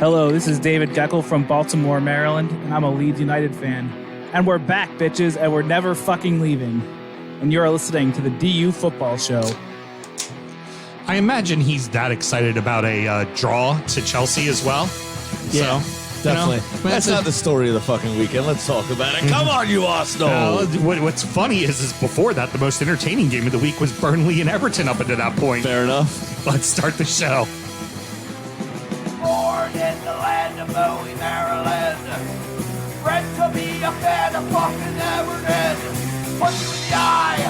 Hello, this is David Geckel from Baltimore, Maryland, and I'm a Leeds United fan. And we're back, bitches, and we're never fucking leaving. And you're listening to the DU Football Show. I imagine he's that excited about a draw to Chelsea as well. Yeah, so, definitely. That's not the story of the fucking weekend. Let's talk about it. Come on, you Arsenal. What's funny is before that, the most entertaining game of the week was Burnley and Everton up until that point. Fair enough. Let's start the show. Born in the land of Bowie, Maryland. Bred to be a fan of fucking Everton. Punch you in the eye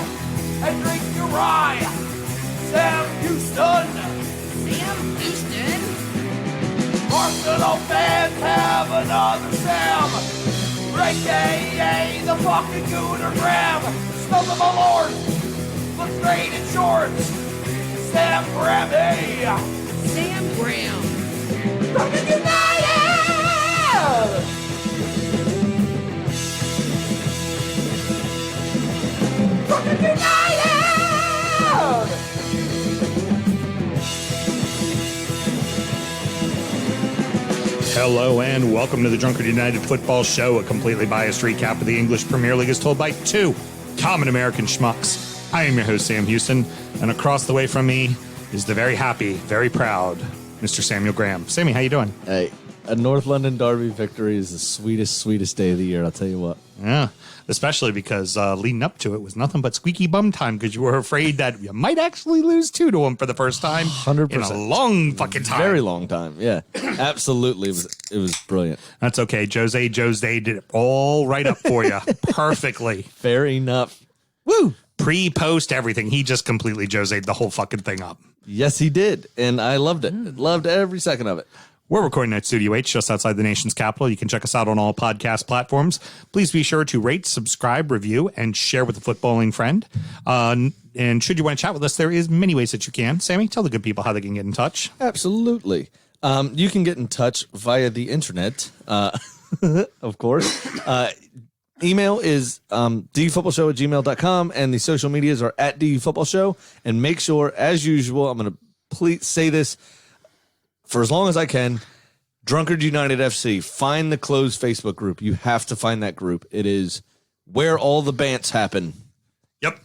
and drink your rye. Sam Houston. Sam Houston? Arsenal fans have another Sam. AKA the fucking Gooner Graham. Smell the Malort. Looks great in shorts. Sam Grammy. Sam Graham. Fucking United! Fucking United! Hello and welcome to the Drunkard United Football Show, a completely biased recap of the English Premier League as told by two common American schmucks. I am your host, Sam Houston, and across the way from me is the very happy, very proud Mr. Samuel Graham. Sammy, how you doing? Hey, a North London Derby victory is the sweetest day of the year, I'll tell you what. Yeah, especially because leading up to it was nothing but squeaky bum time because you were afraid that you might actually lose 2-1 him for the first time 100%. in a long fucking time. Very long time, yeah. Absolutely, it was brilliant. That's okay. Jose did it all right up for you perfectly. Fair enough. Woo! Pre-post everything. He just completely Jose'd the whole fucking thing up. Yes, he did, and I loved it. Loved every second of it. We're recording at Studio H, just outside the nation's capital. You can check us out on all podcast platforms. Please be sure to rate, subscribe, review, and share with a footballing friend. And should you want to chat with us, there is many ways that you can. Sammy, tell the good people how they can get in touch. Absolutely. You can get in touch via the internet, of course. Email is DUfootballshow@gmail.com, and the social medias are at DUfootballshow. And make sure, as usual, I'm going to please say this for as long as I can, Drunkard United FC, find the closed Facebook group. You have to find that group. It is where all the bants happen. Yep.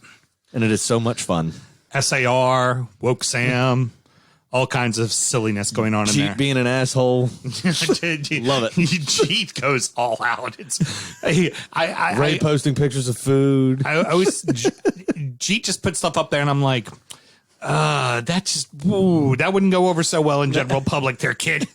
And it is so much fun. SAR, Woke Sam, all kinds of silliness going on in there. Cheat being an asshole. Love it. Cheat goes all out. It's Ray posting pictures of food. I always Cheat just put stuff up there, and I'm like, that wouldn't go over so well in general public there, kid.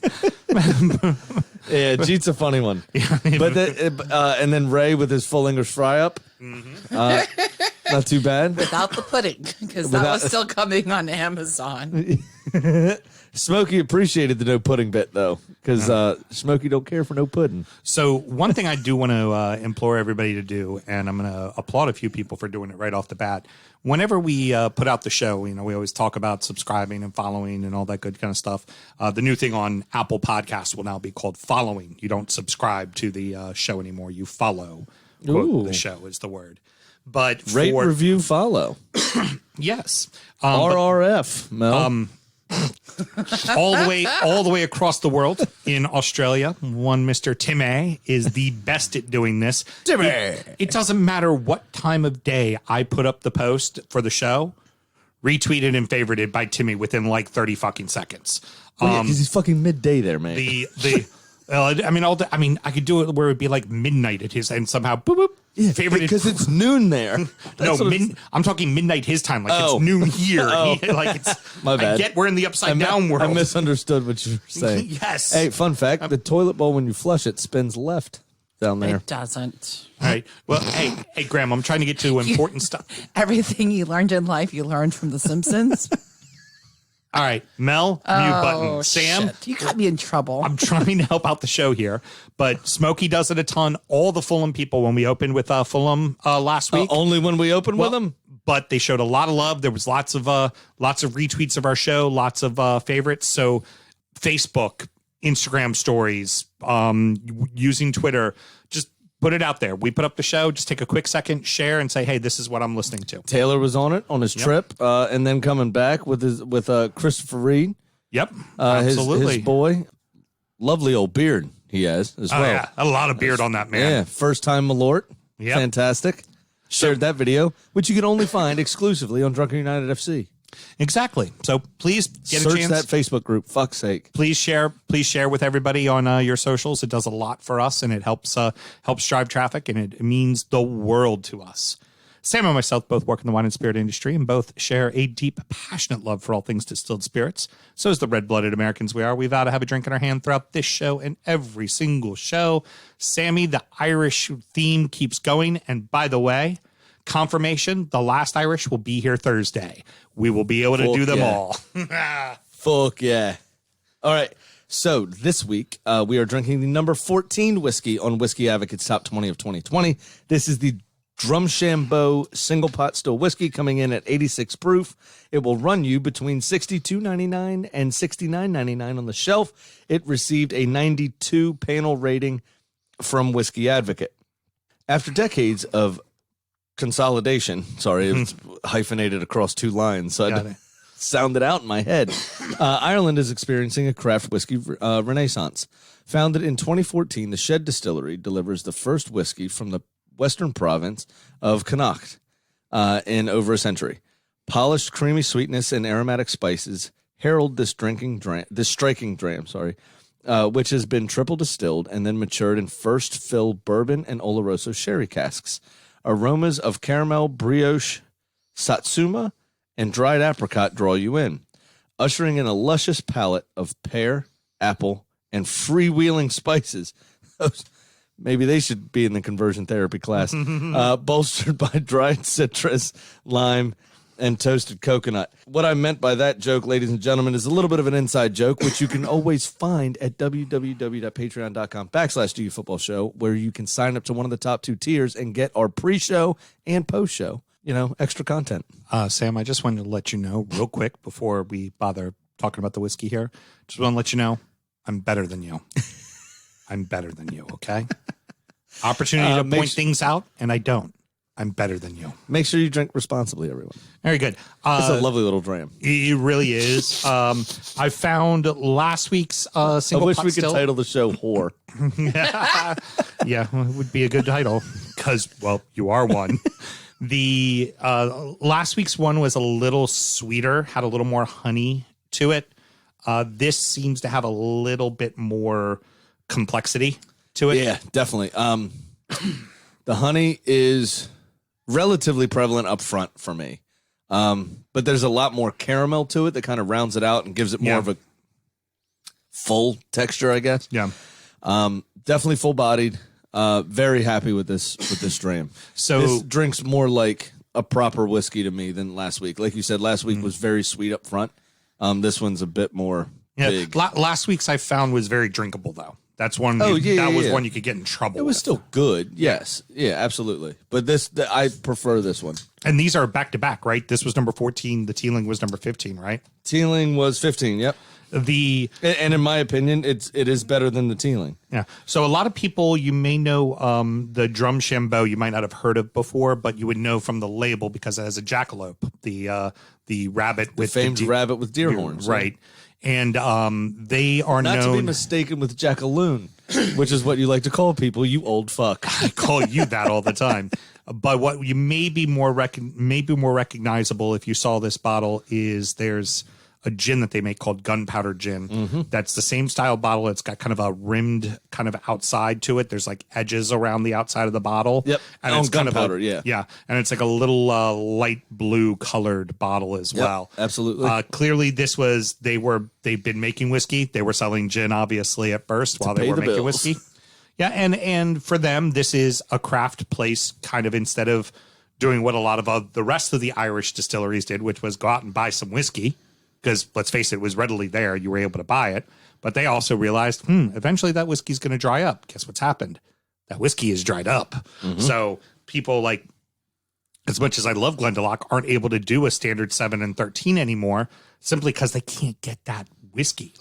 Yeah, Cheat's a funny one. Yeah. But and then Ray with his full English fry up. Not too bad. Without the pudding, because that was still coming on Amazon. Smokey appreciated the no pudding bit, though, because Smokey don't care for no pudding. So one thing I do want to implore everybody to do, and I'm going to applaud a few people for doing it right off the bat. Whenever we put out the show, we always talk about subscribing and following and all that good kind of stuff. The new thing on Apple Podcasts will now be called following. You don't subscribe to the show anymore. You follow. Quote, the show is the word. But rate, review, follow. Yes. RRF, Mel. all the way across the world in Australia, one Mr. Timmy is the best at doing this. Timmy! It doesn't matter what time of day I put up the post for the show, retweeted and favorited by Timmy within like 30 fucking seconds. Because he's fucking midday there, man. I could do it where it would be like midnight at his and somehow boop boop. Yeah, favorited because it's noon there. I'm talking midnight his time, like it's noon here. Like it's my bad. I get we're in the upside down world. I misunderstood what you were saying. Yes. Hey, fun fact: the toilet bowl when you flush it spins left down there. It doesn't. All right. Well, hey, Graham, I'm trying to get to important stuff. Everything you learned in life, you learned from The Simpsons. All right, Mel, mute button. Sam, shit. You got me in trouble. I'm trying to help out the show here, but Smokey does it a ton. All the Fulham people, when we opened with Fulham last week, only when we opened with them. But they showed a lot of love. There was lots of retweets of our show, lots of favorites. So Facebook, Instagram stories, using Twitter, just put it out there. We put up the show. Just take a quick second, share, and say, "Hey, this is what I'm listening to." Taylor was on it on his trip, and then coming back with Christopher Reed. Yep, absolutely. His boy. lovely old beard he has as well. Yeah, a lot of beard on that man. Yeah, first time Malort. Yep. Fantastic. Shared that video, which you can only find exclusively on Drunken United FC. Exactly. So please get Search a chance. that Facebook group. Fuck's sake. Please share with everybody on your socials. It does a lot for us, and it helps drive traffic, and it means the world to us. Sam and myself both work in the wine and spirit industry, and both share a deep, passionate love for all things distilled spirits. So as the red-blooded Americans we are, we vow to have a drink in our hand throughout this show and every single show. Sammy, the Irish theme keeps going, and by the way, confirmation, the last Irish will be here Thursday. We will be able to do them all. Fuck yeah. All right. So this week, we are drinking the number 14 whiskey on Whiskey Advocate's Top 20 of 2020. This is the Drumshambo single pot still whiskey coming in at 86 proof. It will run you between $62.99 and $69.99 on the shelf. It received a 92 panel rating from Whiskey Advocate. After decades of consolidation, sorry, it's hyphenated across two lines, so I had to sound it out in my head. Ireland is experiencing a craft whiskey renaissance. Founded in 2014, the Shed Distillery delivers the first whiskey from the western province of Connacht in over a century. Polished, creamy sweetness and aromatic spices herald this striking dram, which has been triple distilled and then matured in first fill bourbon and Oloroso sherry casks. Aromas of caramel, brioche, satsuma, and dried apricot draw you in, ushering in a luscious palette of pear, apple, and freewheeling spices. Maybe they should be in the conversion therapy class. Bolstered by dried citrus, lime, and toasted coconut. What I meant by that joke, ladies and gentlemen, is a little bit of an inside joke, which you can always find at www.patreon.com/DUfootballshow, where you can sign up to one of the top two tiers and get our pre-show and post-show, extra content. Sam, I just wanted to let you know real quick before we bother talking about the whiskey here. Just want to let you know I'm better than you. I'm better than you, okay? Opportunity to point things out, and I don't. I'm better than you. Make sure you drink responsibly, everyone. Very good. It's a lovely little dram. It really is. I found last week's single I wish pot we could still. title the show Whore. Yeah, it would be a good title because, well, you are one. The last week's one was a little sweeter, had a little more honey to it. This seems to have a little bit more complexity to it. Yeah, definitely. The honey is relatively prevalent up front for me. But there's a lot more caramel to it that kind of rounds it out and gives it more of a full texture, I guess. Yeah. Definitely full bodied. Very happy with this dram. So this drinks more like a proper whiskey to me than last week. Like you said, last week was very sweet up front. This one's a bit more big. Last week's I found was very drinkable though. That's one. That was one you could get in trouble. It was with. still good. Yes. Yeah, absolutely. But I prefer this one. And these are back to back, right? This was number 14. The Teeling was number 15, right? Teeling was 15. Yep. And in my opinion, it is better than the Teeling. Yeah. So a lot of people, you may know the Drumshambo, you might not have heard of before, but you would know from the label because it has a jackalope, the rabbit with famed rabbit with deer horns, right? And they are not known to be mistaken with jackaloon, which is what you like to call people. You old fuck. I call you that all the time. But what you may be more recognizable if you saw this bottle is there's a gin that they make called Gunpowder Gin. That's the same style bottle. It's got kind of a rimmed kind of outside to it. There's like edges around the outside of the bottle. Yep. And on it's kind gunpowder, of yeah. And it's like a little light blue colored bottle as well. Absolutely. Clearly they've been making whiskey. They were selling gin obviously at first while they were making whiskey. Yeah. And for them, this is a craft place kind of instead of doing what a lot of the rest of the Irish distilleries did, which was go out and buy some whiskey. Because let's face it was readily there. You were able to buy it. But they also realized, eventually that whiskey's going to dry up. Guess what's happened? That whiskey is dried up. So people like, as much as I love Glendalough, aren't able to do a standard 7 and 13 anymore simply because they can't get that whiskey.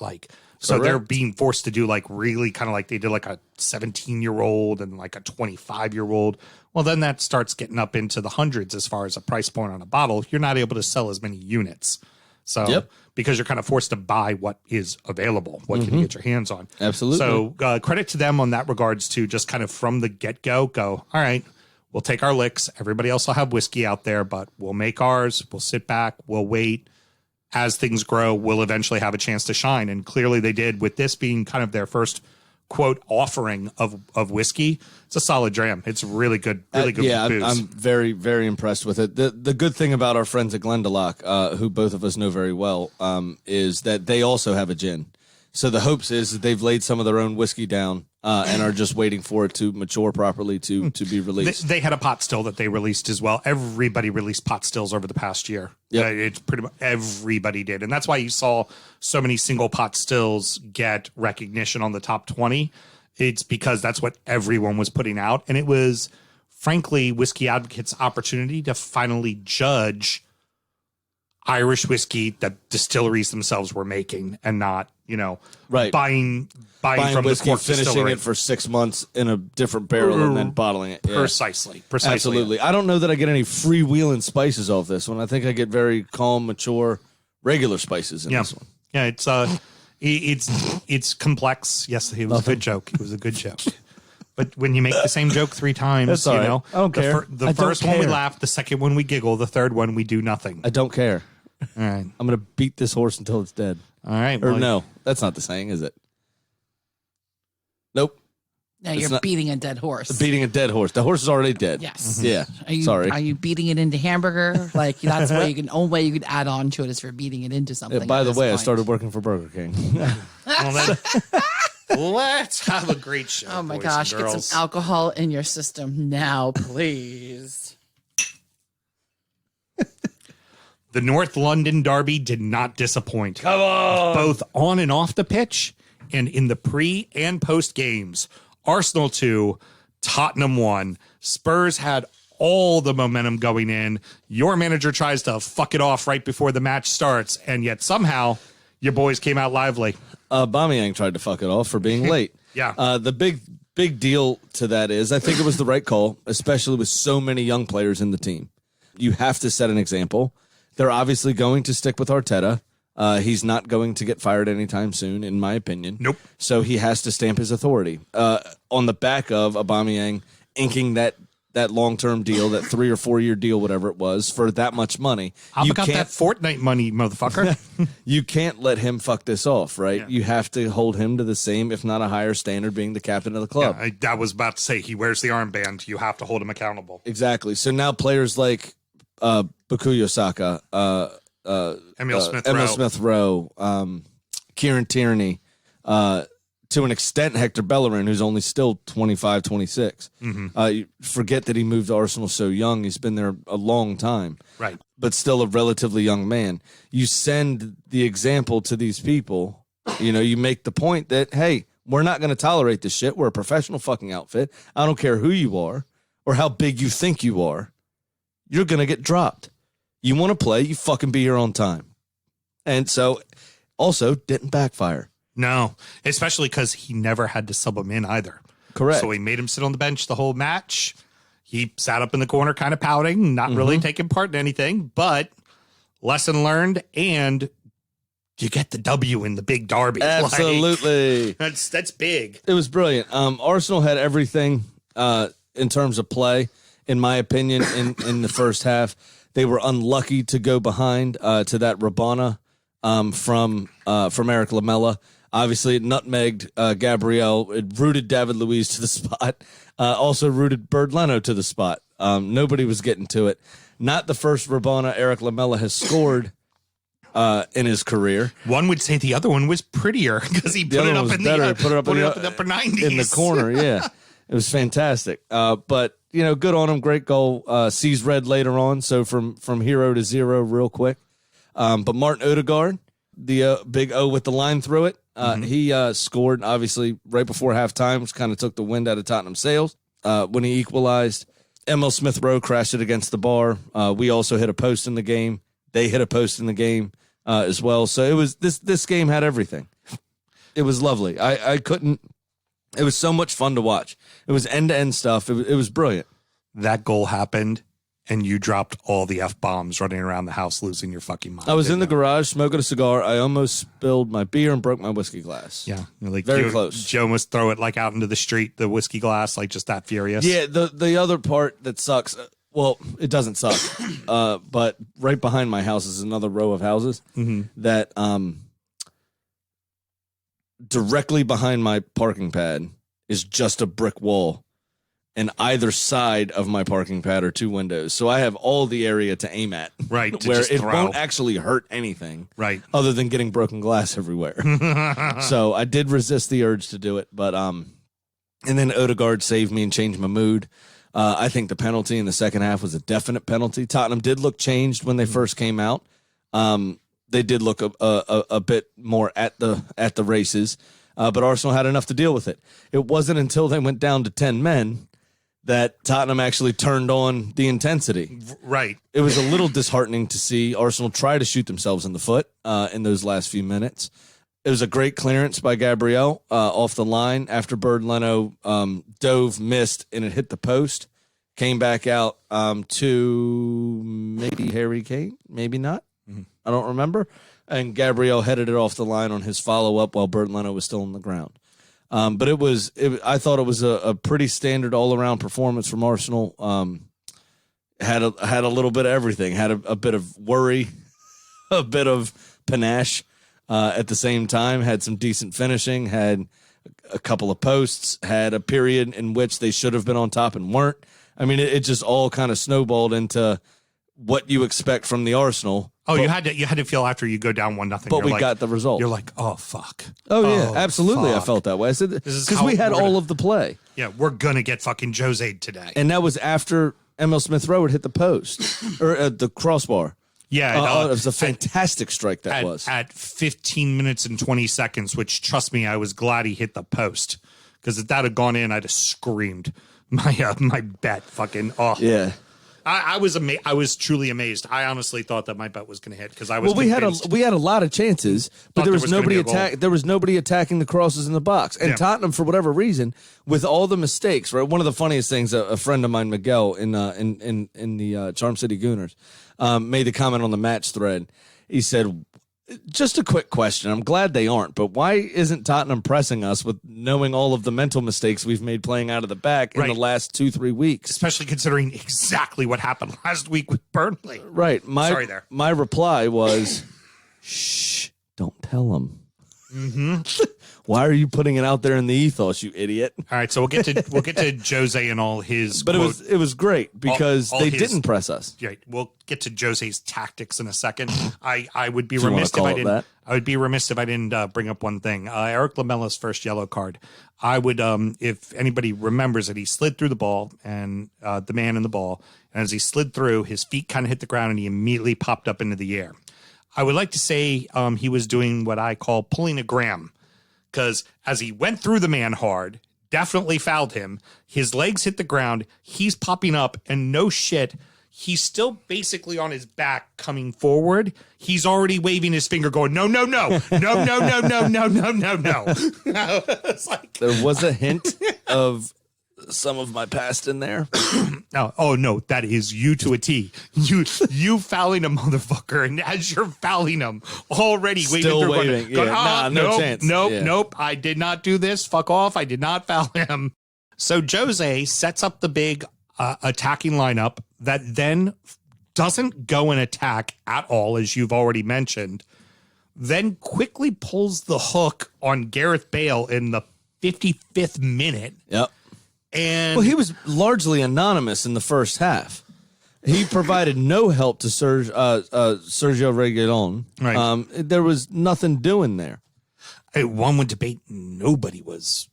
So they're being forced to do like really kind of like they did like a 17-year-old and like a 25-year-old. Well, then that starts getting up into the hundreds as far as a price point on a bottle. You're not able to sell as many units. So because you're kind of forced to buy what is available, what can you get your hands on. Absolutely. So credit to them on that regards to just kind of from the get-go go, all right, we'll take our licks. Everybody else will have whiskey out there, but we'll make ours. We'll sit back. We'll wait. As things grow, we'll eventually have a chance to shine. And clearly they did, with this being kind of their first quote offering of whiskey. It's a solid dram. It's really good booze. I'm very, very impressed with it. The good thing about our friends at Glendalough, who both of us know very well, is that they also have a gin. So the hopes is that they've laid some of their own whiskey down and are just waiting for it to mature properly to be released. They had a pot still that they released as well. Everybody released pot stills over the past year. Yep. It's pretty much everybody did. And that's why you saw so many single pot stills get recognition on the top 20. It's because that's what everyone was putting out. And it was, frankly, Whiskey Advocate's opportunity to finally judge Irish whiskey that distilleries themselves were making and not, right. buying from whiskey, the cork finishing distillery. it for 6 months in a different barrel and then bottling it. Yeah. Precisely. Absolutely. I don't know that I get any freewheeling spices off this one. I think I get very calm, mature, regular spices in this one. Yeah, it's complex. Yes, it was a good joke. It was a good joke. But when you make the same joke 3 times, That's all right. I don't care. The I don't first one we care. laugh, the second one we giggle, the third one we do nothing. I don't care. All right. I'm going to beat this horse until it's dead. All right. Or no, that's not the saying, is it? Nope. No, It's you're not- beating a dead horse. Beating a dead horse. The horse is already dead. Yes. Yeah. Sorry. Are you beating it into hamburger? Like that's where you can. Only way you could add on to it is for beating it into something. By at the this way, I point. started working for Burger King. Let's have a great show. Oh my boys gosh! and Get girls. some alcohol in your system now, please. The North London Derby did not disappoint. Come on. Both on and off the pitch and in the pre and post games. Arsenal 2, Tottenham 1. Spurs had all the momentum going in. Your manager tries to fuck it off right before the match starts, and yet somehow your boys came out lively. Aubameyang tried to fuck it off for being late. Yeah. The big deal to that is I think it was the right call, especially with so many young players in the team. You have to set an example. They're obviously going to stick with Arteta. He's not going to get fired anytime soon, in my opinion. Nope. So he has to stamp his authority on the back of Aubameyang inking that long-term deal, that 3 or 4 year deal, whatever it was, for that much money. How about that Fortnite money, motherfucker? You can't let him fuck this off, right? Yeah. You have to hold him to the same, if not a higher standard, being the captain of the club. I was about to say, he wears the armband. You have to hold him accountable. Exactly. So now players like Bukayo Saka, Emil Smith Rowe, Kieran Tierney, to an extent Hector Bellerin, who's only still 25, 26. You forget that he moved to Arsenal so young. He's been there a long time. Right. But still a relatively young man. You send the example to these people. You make the point that, hey, we're not going to tolerate this shit. We're a professional fucking outfit. I don't care who you are or how big you think you are. You're going to get dropped. You want to play, you fucking be here on time. And so also didn't backfire. No, especially because he never had to sub him in either. Correct. So he made him sit on the bench the whole match. He sat up in the corner kind of pouting, not really taking part in anything, but lesson learned, and you get the W in the big derby. Absolutely. Like, that's big. It was brilliant. Arsenal had everything in terms of play, in my opinion, in the first half. They were unlucky to go behind to that Rabona from Eric Lamela. Obviously, it nutmegged Gabriel. It rooted David Luiz to the spot. Also rooted Bird Leno to the spot. Nobody was getting to it. Not the first Rabona Eric Lamela has scored in his career. One would say the other one was prettier because he put it up in the upper 90s. In the corner, yeah. It was fantastic. But, good on him. Great goal. Sees red later on, so from hero to zero real quick. But Martin Odegaard, the big O with the line through it, he scored, obviously, right before halftime, which kind of took the wind out of Tottenham's sails when he equalized. Emil Smith Rowe crashed it against the bar. We also hit a post in the game. They hit a post in the game as well. So it was this game had everything. It was lovely. I couldn't. It was so much fun to watch. It was end-to-end stuff. It was brilliant. That goal happened and you dropped all the F-bombs running around the house, losing your fucking mind. I was in the garage smoking a cigar. I almost spilled my beer and broke my whiskey glass. Yeah. Like Very close. You almost throw it like out into the street, the whiskey glass, like just that furious. Yeah, the other part that sucks, well, it doesn't suck, but right behind my house is another row of houses that directly behind my parking pad is just a brick wall. And either side of my parking pad are 2 windows. So I have all the area to aim at. Right. To where just it throw. won't actually hurt anything. Right. Other than getting broken glass everywhere. So I did resist the urge to do it. But and then Odegaard saved me and changed my mood. I think the penalty in the second half was a definite penalty. Tottenham did look changed when they first came out. They did look a bit more at the races. But Arsenal had enough to deal with it. It wasn't until they went down to 10 men that Tottenham actually turned on the intensity. Right. It was a little disheartening to see Arsenal try to shoot themselves in the foot in those last few minutes. It was a great clearance by Gabriel off the line after Bird Leno dove, missed, and it hit the post. Came back out to maybe Harry Kane, maybe not. I don't remember. And Gabriel headed it off the line on his follow-up while Bird Leno was still on the ground. But I thought it was a pretty standard all-around performance from Arsenal. Had a little bit of everything. Had a bit of worry, a bit of panache at the same time. Had some decent finishing. Had a couple of posts. Had a period in which they should have been on top and weren't. I mean, it just all kind of snowballed into what you expect from the Arsenal. Oh, you had to feel after you go down 1-0. But we got the result. You're like, oh fuck. Oh yeah, absolutely. Fuck. I felt that way. I said is because how we had we're gonna- all of the play, Yeah, we're gonna get fucking Jose'd today. and that was after Emil Smith Rowe had hit the post or the crossbar. Yeah, it was a fantastic strike that was. at 15 minutes and 20 seconds. Which, trust me, I was glad he hit the post because if that had gone in, I'd have screamed. My bet, fucking Yeah. I was amazed. I was truly amazed. I honestly thought that my bet was going to hit because I was. Well, we had a lot of chances, but there was nobody There was nobody attacking the crosses in the box, and Tottenham, for whatever reason, with all the mistakes. Right, one of the funniest things a friend of mine, Miguel, in the Charm City Gooners, made the comment on the match thread. He said, "Just a quick question. I'm glad they aren't, but why isn't Tottenham pressing us with knowing all of the mental mistakes we've made playing out of the back in the last 2-3 weeks? Especially considering exactly what happened last week with Burnley." Right. Sorry there. My reply was, shh, don't tell them. Why are you putting it out there in the ethos, you idiot? All right, so we'll get to Jose and all his. But it was great because all they his- didn't press us. Right, we'll get to Jose's tactics in a second. I would be you wanna remiss if call I it didn't. that. I would be remiss if I didn't bring up one thing. Eric Lamella's first yellow card. I would, if anybody remembers it, he slid through the ball and the man in the ball, and as he slid through, his feet kind of hit the ground and he immediately popped up into the air. I would like to say he was doing what I call pulling a Graham, because as he went through the man hard, definitely fouled him. His legs hit the ground. He's popping up, and no shit, he's still basically on his back coming forward. He's already waving his finger going, no, no, no, no, no, no, no, no, no, no, no. It's like, There was a hint of some of my past in there. no, oh no, that is you to a T. You fouling a motherfucker, and as you're fouling him, already Still waving through waving, going, yeah. Nah, no nope, chance. Nope, Yeah. nope, I did not do this. Fuck off. I did not foul him. So Jose sets up the big attacking lineup that then doesn't go and attack at all, as you've already mentioned, then quickly pulls the hook on Gareth Bale in the 55th minute. Yep. And Well, he was largely anonymous in the first half. He provided no help to Sergio Reguilon. Right. There was nothing doing there. one would debate nobody was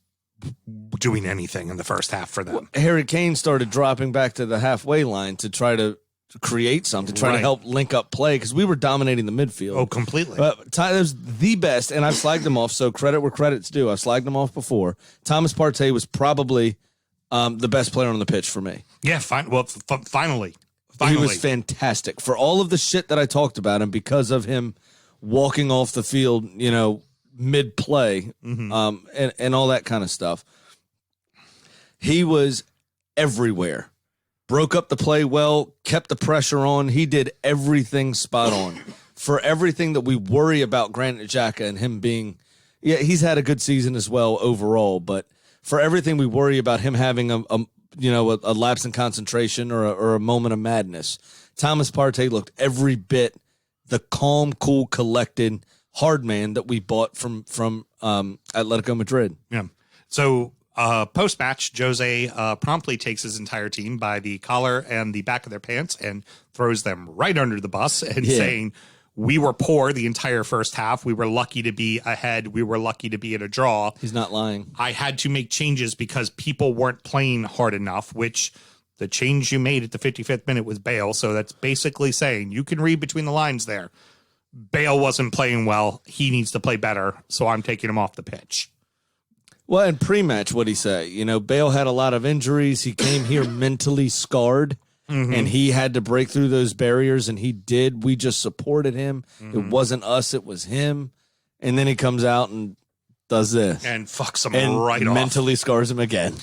doing anything in the first half for them. Harry Kane started dropping back to the halfway line to try to create something, try to Right. help link up play because we were dominating the midfield. Oh, completely. That was the best, and I've slagged him off, so credit where credit's due. I've slagged him off before. Thomas Partey was probably the best player on the pitch for me. Yeah, finally. He was fantastic. For all of the shit that I talked about him because of him walking off the field, mid-play and all that kind of stuff. He was everywhere. broke up the play well, kept the pressure on. He did everything spot on. For everything that we worry about Granit Xhaka and him being, he's had a good season as well overall, but for everything we worry about him having a lapse in concentration or a moment of madness, Thomas Partey looked every bit the calm, cool, collected hard man that we bought from Atletico Madrid. Yeah. So post-match, Jose promptly takes his entire team by the collar and the back of their pants and throws them right under the bus and saying, we were poor the entire first half. We were lucky to be ahead. We were lucky to be in a draw. He's not lying. I had to make changes because people weren't playing hard enough, which the change you made at the 55th minute was Bale. So that's basically saying you can read between the lines there. Bale wasn't playing well. He needs to play better. So I'm taking him off the pitch. Well, in pre-match, what'd he say? Bale had a lot of injuries. He came here mentally scarred. And he had to break through those barriers, and he did. We just supported him. It wasn't us, it was him. And then he comes out and does this. And fucks him and right off. Mentally scars him again.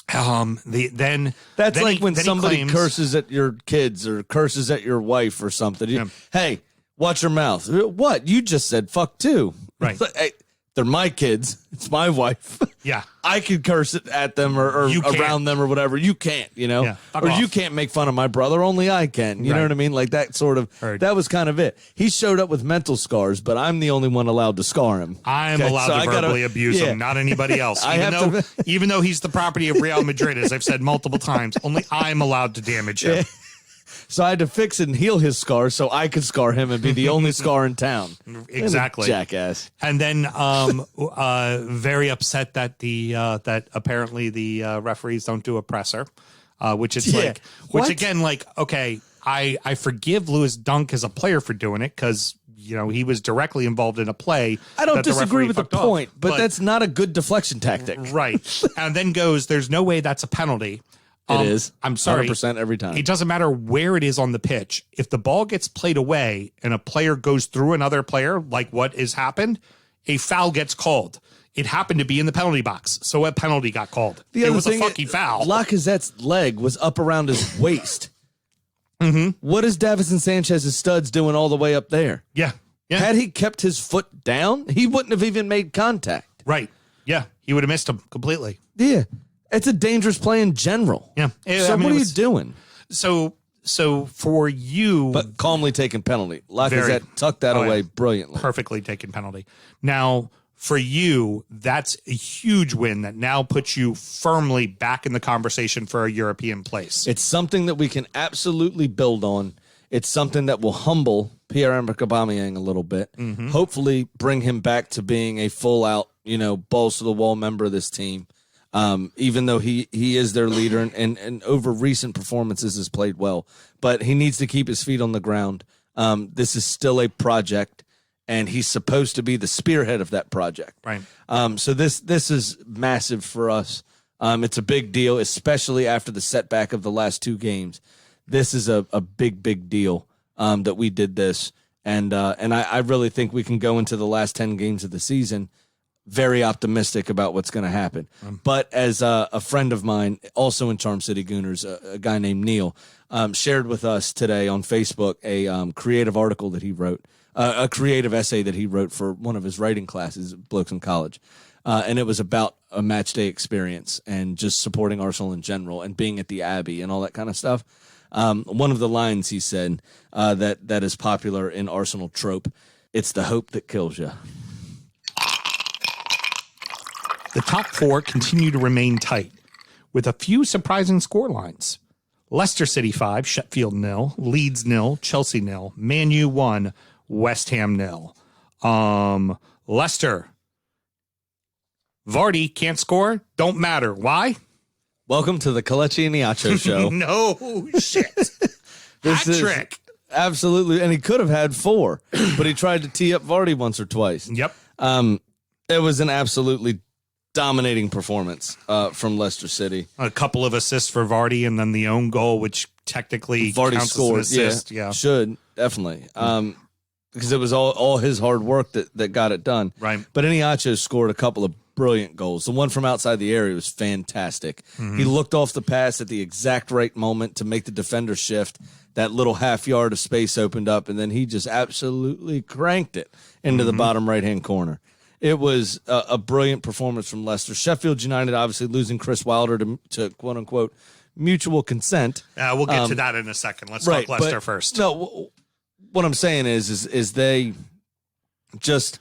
That's like when somebody curses at your kids or curses at your wife or something. Hey, watch your mouth. What? You just said fuck too. Right. Hey, they're my kids. It's my wife. Yeah. I could curse it at them or around them or whatever. You can't, Yeah, or you can't make fun of my brother. Only I can. You know what I mean? Like that sort of, that was kind of it. He showed up with mental scars, but I'm the only one allowed to scar him. I'm allowed to verbally abuse him, not anybody else. Even though he's the property of Real Madrid, as I've said multiple times, only I'm allowed to damage him. So I had to fix and heal his scars so I could scar him and be the only scar in town. Exactly. Jackass. And then very upset that that apparently the referees don't do a presser, which I forgive Lewis Dunk as a player for doing it because he was directly involved in a play. I don't disagree with the point, but that's not a good deflection tactic. Right. And then there's no way that's a penalty. It is. I'm sorry. 100% every time. It doesn't matter where it is on the pitch. If the ball gets played away and a player goes through another player, like what has happened, a foul gets called. It happened to be in the penalty box, so a penalty got called. It was a fucking foul. Lacazette's leg was up around his waist. What is Davison Sanchez's studs doing all the way up there? Yeah. Had he kept his foot down, he wouldn't have even made contact. Right. Yeah. He would have missed him completely. Yeah. It's a dangerous play in general. Yeah. So what are you doing? So for you... But calmly taken penalty. Lacazette tucked that away brilliantly. Perfectly taken penalty. Now, for you, that's a huge win that now puts you firmly back in the conversation for a European place. It's something that we can absolutely build on. It's something that will humble Pierre-Emerick Aubameyang a little bit. Hopefully bring him back to being a full-out, balls-to-the-wall member of this team. Even though he is their leader and over recent performances has played well, but he needs to keep his feet on the ground. This is still a project, and he's supposed to be the spearhead of that project. Right. So this is massive for us. It's a big deal, especially after the setback of the last two games. This is a big deal that we did this, and I really think we can go into the last 10 games of the season very optimistic about what's going to happen. But as a friend of mine, also in Charm City Gooners, a guy named Neil, shared with us today on Facebook a creative article that he wrote, a creative essay that he wrote for one of his writing classes, Blokes in College. And it was about a match day experience and just supporting Arsenal in general and being at the Abbey and all that kind of stuff. One of the lines he said that is popular in Arsenal trope, it's the hope that kills you. The top four continue to remain tight, with a few surprising scorelines. Leicester City 5, Sheffield 0, Leeds 0, Chelsea 0, Man U 1, West Ham 0. Leicester. Vardy can't score. Don't matter. Why? Welcome to the Kelechi and Iacho show. No shit. Hat trick. Absolutely. And he could have had 4, but he tried to tee up Vardy once or twice. Yep. It was an absolutely dominating performance from Leicester City. A couple of assists for Vardy and then the own goal, which technically Vardy counts scored. as an assist. Yeah. Should, definitely. Because it was all his hard work that got it done. Right. But Iheanacho scored a couple of brilliant goals. The one from outside the area was fantastic. He looked off the pass at the exact right moment to make the defender shift. That little half yard of space opened up, and then he just absolutely cranked it into the bottom right-hand corner. It was a brilliant performance from Leicester. Sheffield United obviously losing Chris Wilder to quote-unquote mutual consent. We'll get to that in a second. Let's talk Leicester first. No, what I'm saying is they just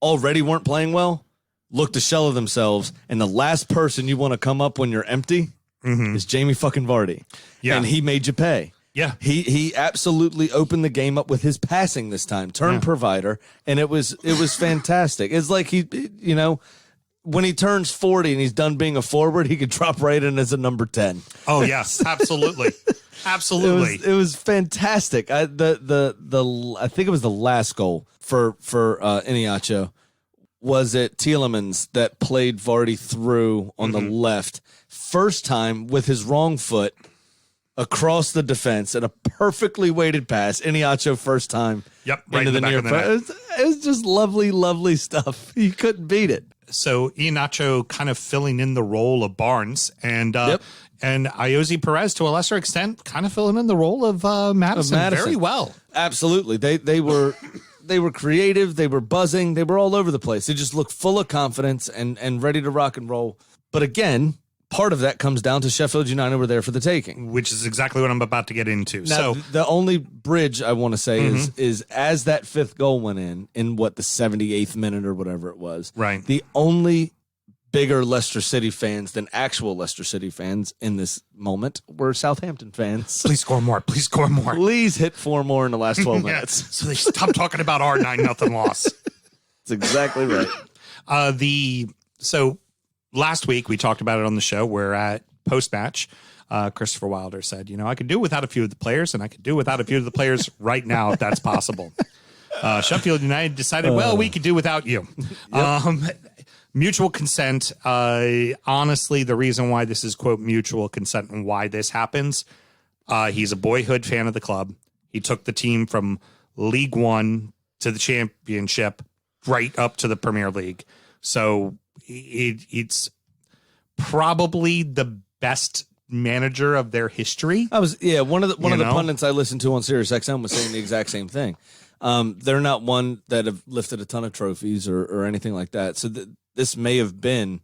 already weren't playing well, looked a shell of themselves, and the last person you want to come up when you're empty is Jamie fucking Vardy. Yeah. And he made you pay. Yeah. He absolutely opened the game up with his passing this time, provider, and it was fantastic. It's like when he turns 40 and he's done being a forward, he could drop right in as a number 10. Oh, yes, absolutely. Absolutely. It was fantastic. I think it was the last goal for Iheanacho. Was it Tielemans that played Vardy through on the left? First time with his wrong foot across the defense and a perfectly weighted pass. Iheanacho first time. Yep, right in the back of the net. It was just lovely, lovely stuff. You couldn't beat it. So Iheanacho kind of filling in the role of Barnes and Ayoze Perez to a lesser extent kind of filling in the role of Maddison very well. Absolutely. They were creative, they were buzzing, they were all over the place. They just looked full of confidence and ready to rock and roll. But again, part of that comes down to Sheffield United were there for the taking. Which is exactly what I'm about to get into. Now, the only bridge I want to say is as that fifth goal went in what, the 78th minute or whatever it was. Right. The only bigger Leicester City fans than actual Leicester City fans in this moment were Southampton fans. Please score more. Please score more. Please hit 4 more in the last 12 minutes. So they stop talking about our 9-0 loss. That's exactly right. So last week we talked about it on the show where at post-match, Christopher Wilder said, I could do without a few of the players, and I could do without a few of the players right now if that's possible. Sheffield United decided, we could do without you. Yep. Mutual consent. Honestly, the reason why this is, quote, mutual consent and why this happens, he's a boyhood fan of the club. He took the team from League One to the Championship right up to the Premier League. So it's probably the best manager of their history. One of the pundits I listened to on Sirius XM was saying the exact same thing. They're not one that have lifted a ton of trophies or anything like that. So this may have been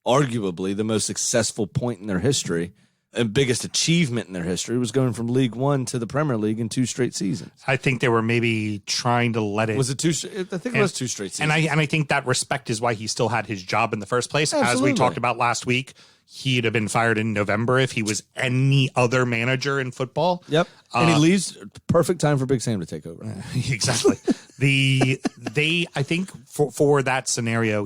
arguably the most successful point in their history and biggest achievement in their history was going from League One to the Premier League in 2 straight seasons. I think they were maybe trying to let it. Was it 2? I think it was 2 straight seasons. And I think that respect is why he still had his job in the first place. Absolutely. As we talked about last week, he'd have been fired in November if he was any other manager in football. Yep. And he leaves. Perfect time for Big Sam to take over. Exactly. I think for that scenario,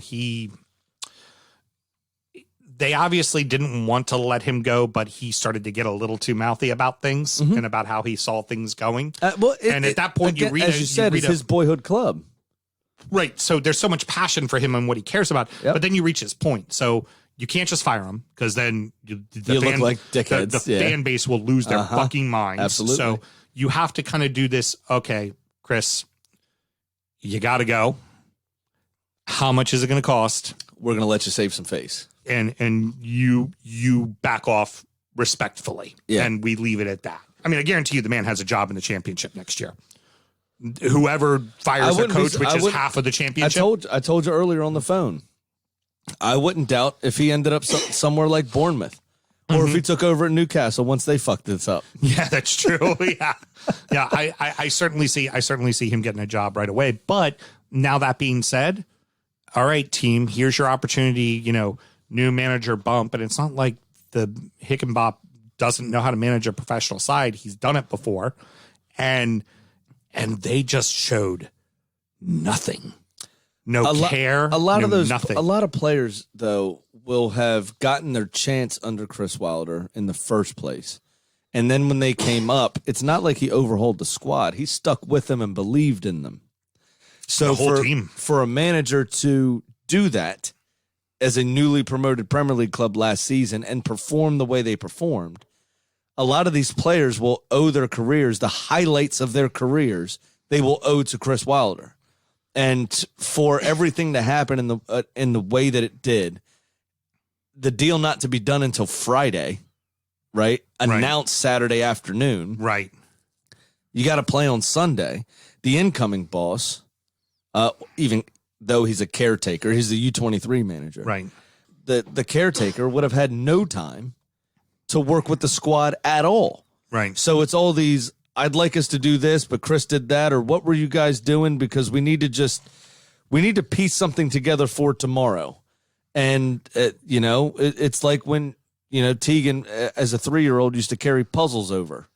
they obviously didn't want to let him go, but he started to get a little too mouthy about things and about how he saw things going. At that point, it's his boyhood club. Right. So there's so much passion for him and what he cares about, but then you reach his point. So you can't just fire him because then you look like dickheads. The fan base will lose their fucking minds. Absolutely. So you have to kind of do this. Okay, Chris, you got to go. How much is it going to cost? We're going to let you save some face. And you back off respectfully. Yeah. And we leave it at that. I mean, I guarantee you the man has a job in the championship next year. Whoever fires the coach, which is half of the championship. I told you earlier on the phone. I wouldn't doubt if he ended up somewhere like Bournemouth or if he took over at Newcastle once they fucked this up. Yeah, that's true. Yeah. I certainly see him getting a job right away. But now that being said, all right, team, here's your opportunity, new manager bump. And it's not like the Hickenbop doesn't know how to manage a professional side. He's done it before. And they just showed nothing. Care. A lot of players, though, will have gotten their chance under Chris Wilder in the first place. And then when they came up, it's not like he overhauled the squad. He stuck with them and believed in them. So the whole team. For a manager to do that as a newly promoted Premier League club last season and perform the way they performed, a lot of these players will owe their careers, the highlights of their careers, they will owe to Chris Wilder. And for everything to happen in the way that it did, the deal not to be done until Friday, right? Announced Saturday afternoon. Right. You got to play on Sunday. The incoming boss, even though he's a caretaker, he's the U23 manager. Right. The caretaker would have had no time to work with the squad at all. Right. So it's all these, I'd like us to do this, but Chris did that, or what were you guys doing? Because we need to piece something together for tomorrow. And, it's like when, Tegan, as a 3-year-old, used to carry puzzles over.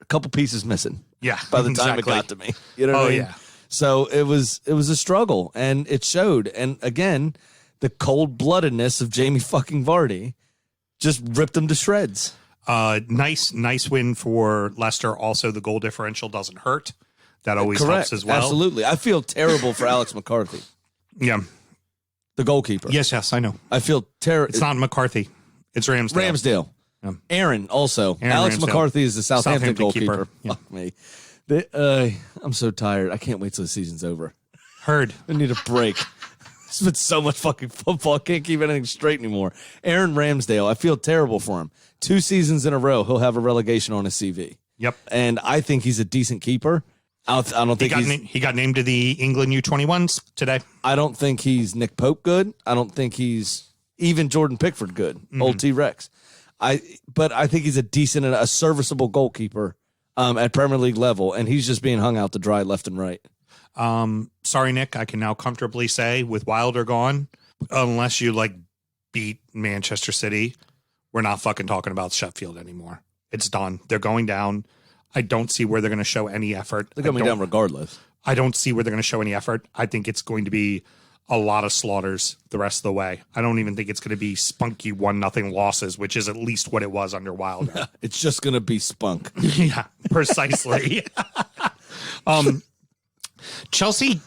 A couple pieces missing. Yeah. By the time it got to me. You know what I mean? Yeah. So it was a struggle, and it showed. And again, the cold-bloodedness of Jamie fucking Vardy just ripped him to shreds. Nice win for Leicester. Also, the goal differential doesn't hurt. That always helps as well. Absolutely. I feel terrible for Alex McCarthy. Yeah. The goalkeeper. Yes, I know. I feel terrible. It's not McCarthy. It's Ramsdale. Yeah. Aaron also. Aaron Alex Ramsdale. McCarthy is the Southampton goalkeeper. Yeah. Fuck me. I'm so tired. I can't wait till the season's over. Heard. I need a break. It's been so much fucking football. I can't keep anything straight anymore. Aaron Ramsdale, I feel terrible for him. 2 seasons in a row, he'll have a relegation on his CV. Yep. And I think he's a decent keeper. I don't think he got named to the England U21s today. I don't think he's Nick Pope good. I don't think he's even Jordan Pickford good. Old T-Rex. But I think he's a decent and a serviceable goalkeeper at Premier League level, and he's just being hung out to dry left and right. Sorry, Nick. I can now comfortably say with Wilder gone, unless you beat Manchester City, we're not fucking talking about Sheffield anymore. It's done. They're going down. I don't see where they're going to show any effort. They're going down regardless. I don't see where they're going to show any effort. I think it's going to be a lot of slaughters the rest of the way. I don't even think it's going to be spunky 1-0 losses, which is at least what it was under Wilder. It's just going to be spunk. Yeah, precisely. Chelsea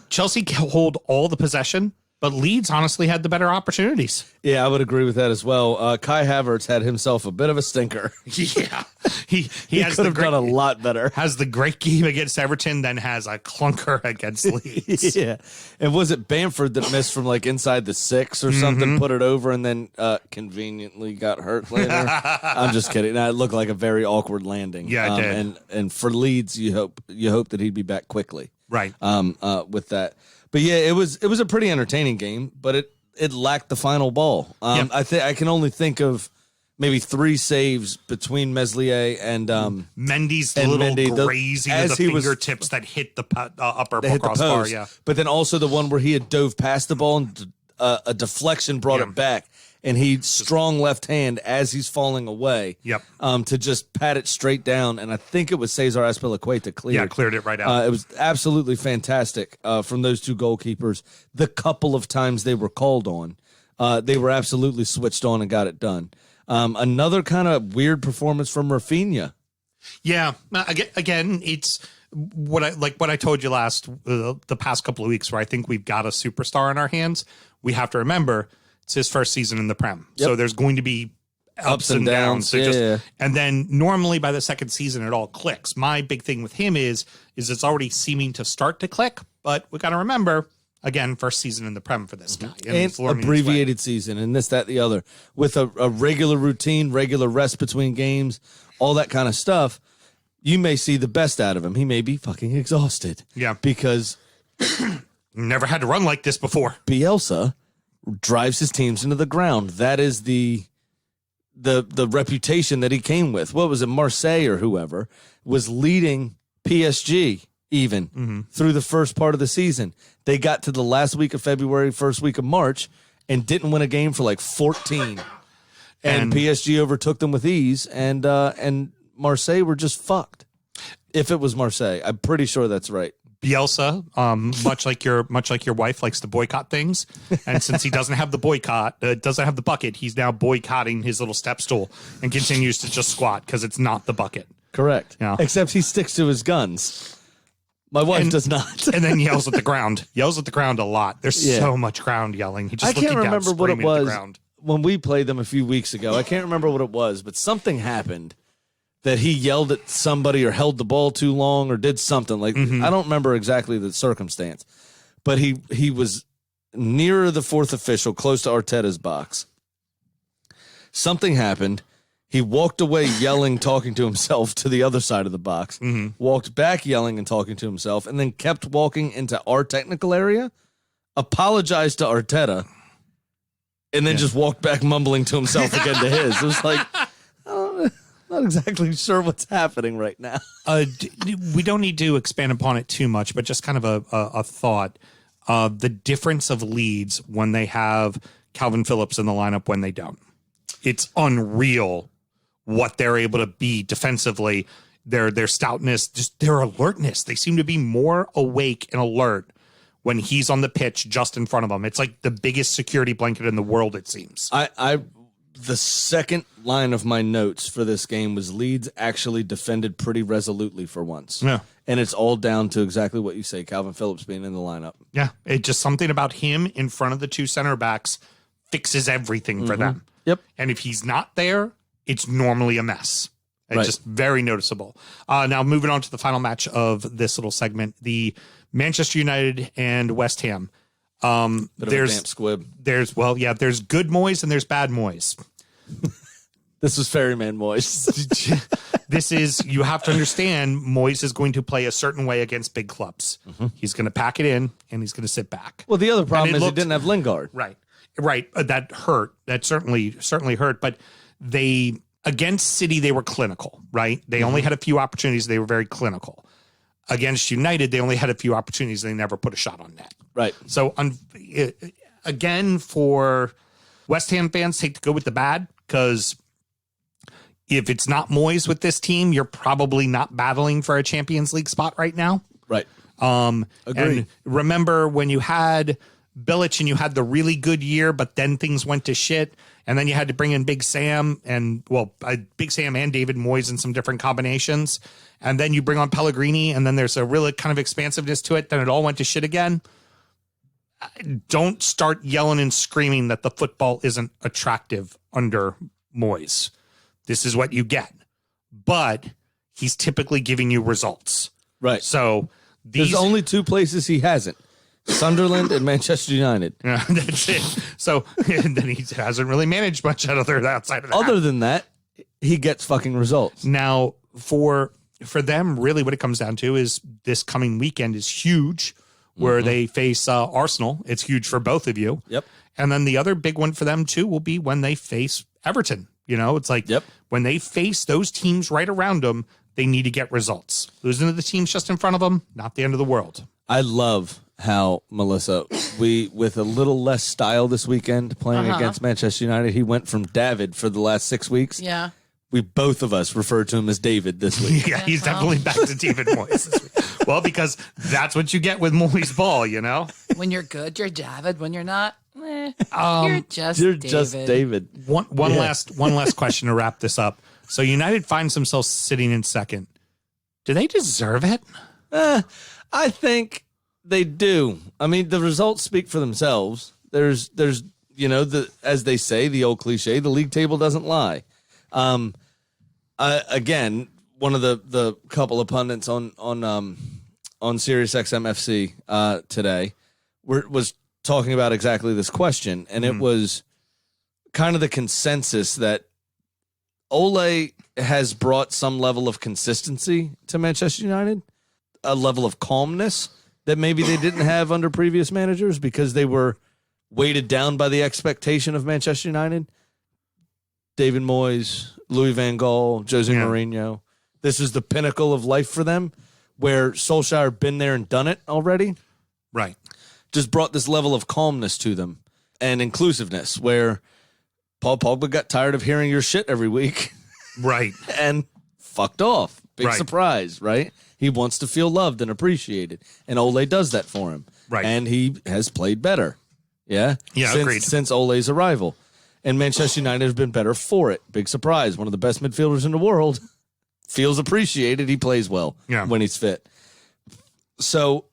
hold all the possession, but Leeds honestly had the better opportunities. Yeah, I would agree with that as well. Kai Havertz had himself a bit of a stinker. Yeah, he could have done a lot better. Has the great game against Everton, then has a clunker against Leeds. Yeah, and was it Bamford that missed from inside the 6 or something, put it over, and then conveniently got hurt later? I'm just kidding. No, it looked like a very awkward landing. Yeah, it did. And for Leeds, you hope that he'd be back quickly. Right. With that. But yeah, it was a pretty entertaining game, but it lacked the final ball. Yep. I can only think of maybe 3 saves between Meslier and Mendy's and little Mendy, grazing of the fingertips that hit the upper crossbar. Yeah, but then also the one where he had dove past the ball and a deflection brought it back, and he strong left hand as he's falling away. Yep. To just pat it straight down, and I think it was Cesar Azpilicueta cleared. Yeah, cleared it right out. It was absolutely fantastic from those 2 goalkeepers. The couple of times they were called on, they were absolutely switched on and got it done. Another kind of weird performance from Rafinha. Yeah, again, it's what I told you the past couple of weeks, where I think we've got a superstar in our hands. We have to remember it's his first season in the Prem, so there's going to be ups and downs. So and then normally by the second season, it all clicks. My big thing with him is it's already seeming to start to click, but we got to remember. Again, first season in the Prem for this guy. And abbreviated season and this, that, the other. With a regular routine, regular rest between games, all that kind of stuff, you may see the best out of him. He may be fucking exhausted. Yeah. Because never had to run like this before. Bielsa drives his teams into the ground. That is the reputation that he came with. What was it? Marseille or whoever was leading PSG even through the first part of the season. They got to the last week of February, first week of March, and didn't win a game for 14. And PSG overtook them with ease, and Marseille were just fucked. If it was Marseille, I'm pretty sure that's right. Bielsa, much like your wife likes to boycott things, and since he doesn't have the bucket, he's now boycotting his little step stool and continues to just squat because it's not the bucket. Correct. Yeah. Except he sticks to his guns. My wife does not. And then yells at the ground. Yells at the ground a lot. There's so much ground yelling. He just I can't remember what it was ground. when we played them a few weeks ago. I can't remember what it was, but something happened that he yelled at somebody or held the ball too long or did something. I don't remember exactly the circumstance. but he was nearer the fourth official, close to Arteta's box. Something happened. He walked away yelling, talking to himself to the other side of the box, walked back yelling and talking to himself, and then kept walking into our technical area, apologized to Arteta, and then just walked back mumbling to himself again to his. It was like, not exactly sure what's happening right now. We don't need to expand upon it too much, but just kind of a thought. The difference of Leeds when they have Calvin Phillips in the lineup when they don't. It's unreal what they're able to be defensively, their stoutness, just their alertness. They seem to be more awake and alert when he's on the pitch just in front of them. It's like the biggest security blanket in the world, it seems. The second line of my notes for this game was Leeds actually defended pretty resolutely for once. Yeah. And it's all down to exactly what you say, Calvin Phillips being in the lineup. Yeah, it's just something about him in front of the two center backs fixes everything for them. Yep. And if he's not there, it's normally a mess. It's just very noticeable. Now, moving on to the final match of this little segment, the Manchester United and West Ham. There's a damp squib. There's good Moyes and there's bad Moyes. This was Ferryman Moyes. This is, you have to understand, Moyes is going to play a certain way against big clubs. He's going to pack it in and he's going to sit back. Well, the other problem is he didn't have Lingard. Right. That hurt. That certainly hurt. But they, against City, they were clinical, right? They only had a few opportunities. They were very clinical. Against United, they only had a few opportunities. They never put a shot on net. Right. So, again, for West Ham fans, take the good with the bad, because if it's not Moyes with this team, you're probably not battling for a Champions League spot right now. Right. Agreed. And remember when you had Bilic and you had the really good year, but then things went to shit, and then you had to bring in Big Sam and Big Sam and David Moyes in some different combinations, and then you bring on Pellegrini, and then there's a really kind of expansiveness to it. Then it all went to shit again. Don't start yelling and screaming that the football isn't attractive under Moyes. This is what you get, but he's typically giving you results. Right. So there's only two places he hasn't. Sunderland and Manchester United. Yeah, that's it. So and then he hasn't really managed much outside of that. Other than that, he gets fucking results. Now, for them, really what it comes down to is this coming weekend is huge, where they face Arsenal. It's huge for both of you. Yep. And then the other big one for them, too, will be when they face Everton. You know, it's like when they face those teams right around them, they need to get results. Losing to the teams just in front of them, not the end of the world. I love how, Melissa, we, with a little less style this weekend playing against Manchester United, he went from David for the last 6 weeks. Yeah. We both of us referred to him as David this week. Yeah, he's definitely back to David Moyes this week. Well, because that's what you get with Moyes ball, you know? When you're good, you're David. When you're not, you're just David. One last question to wrap this up. So United finds themselves sitting in second. Do they deserve it? I think they do. I mean, the results speak for themselves. There's as they say, the old cliche, the league table doesn't lie. Again, one of the couple of pundits on Sirius XM FC today was talking about exactly this question, and it was kind of the consensus that Ole has brought some level of consistency to Manchester United, a level of calmness that maybe they didn't have under previous managers because they were weighted down by the expectation of Manchester United. David Moyes, Louis van Gaal, Jose Mourinho. This is the pinnacle of life for them, where Solskjaer been there and done it already. Right. Just brought this level of calmness to them and inclusiveness, where Paul Pogba got tired of hearing your shit every week. Right. And fucked off. Big surprise, right? He wants to feel loved and appreciated. And Ole does that for him. Right. And he has played better. Yeah? Agreed. Since Ole's arrival. And Manchester United have been better for it. Big surprise. One of the best midfielders in the world. Feels appreciated. He plays well when he's fit. So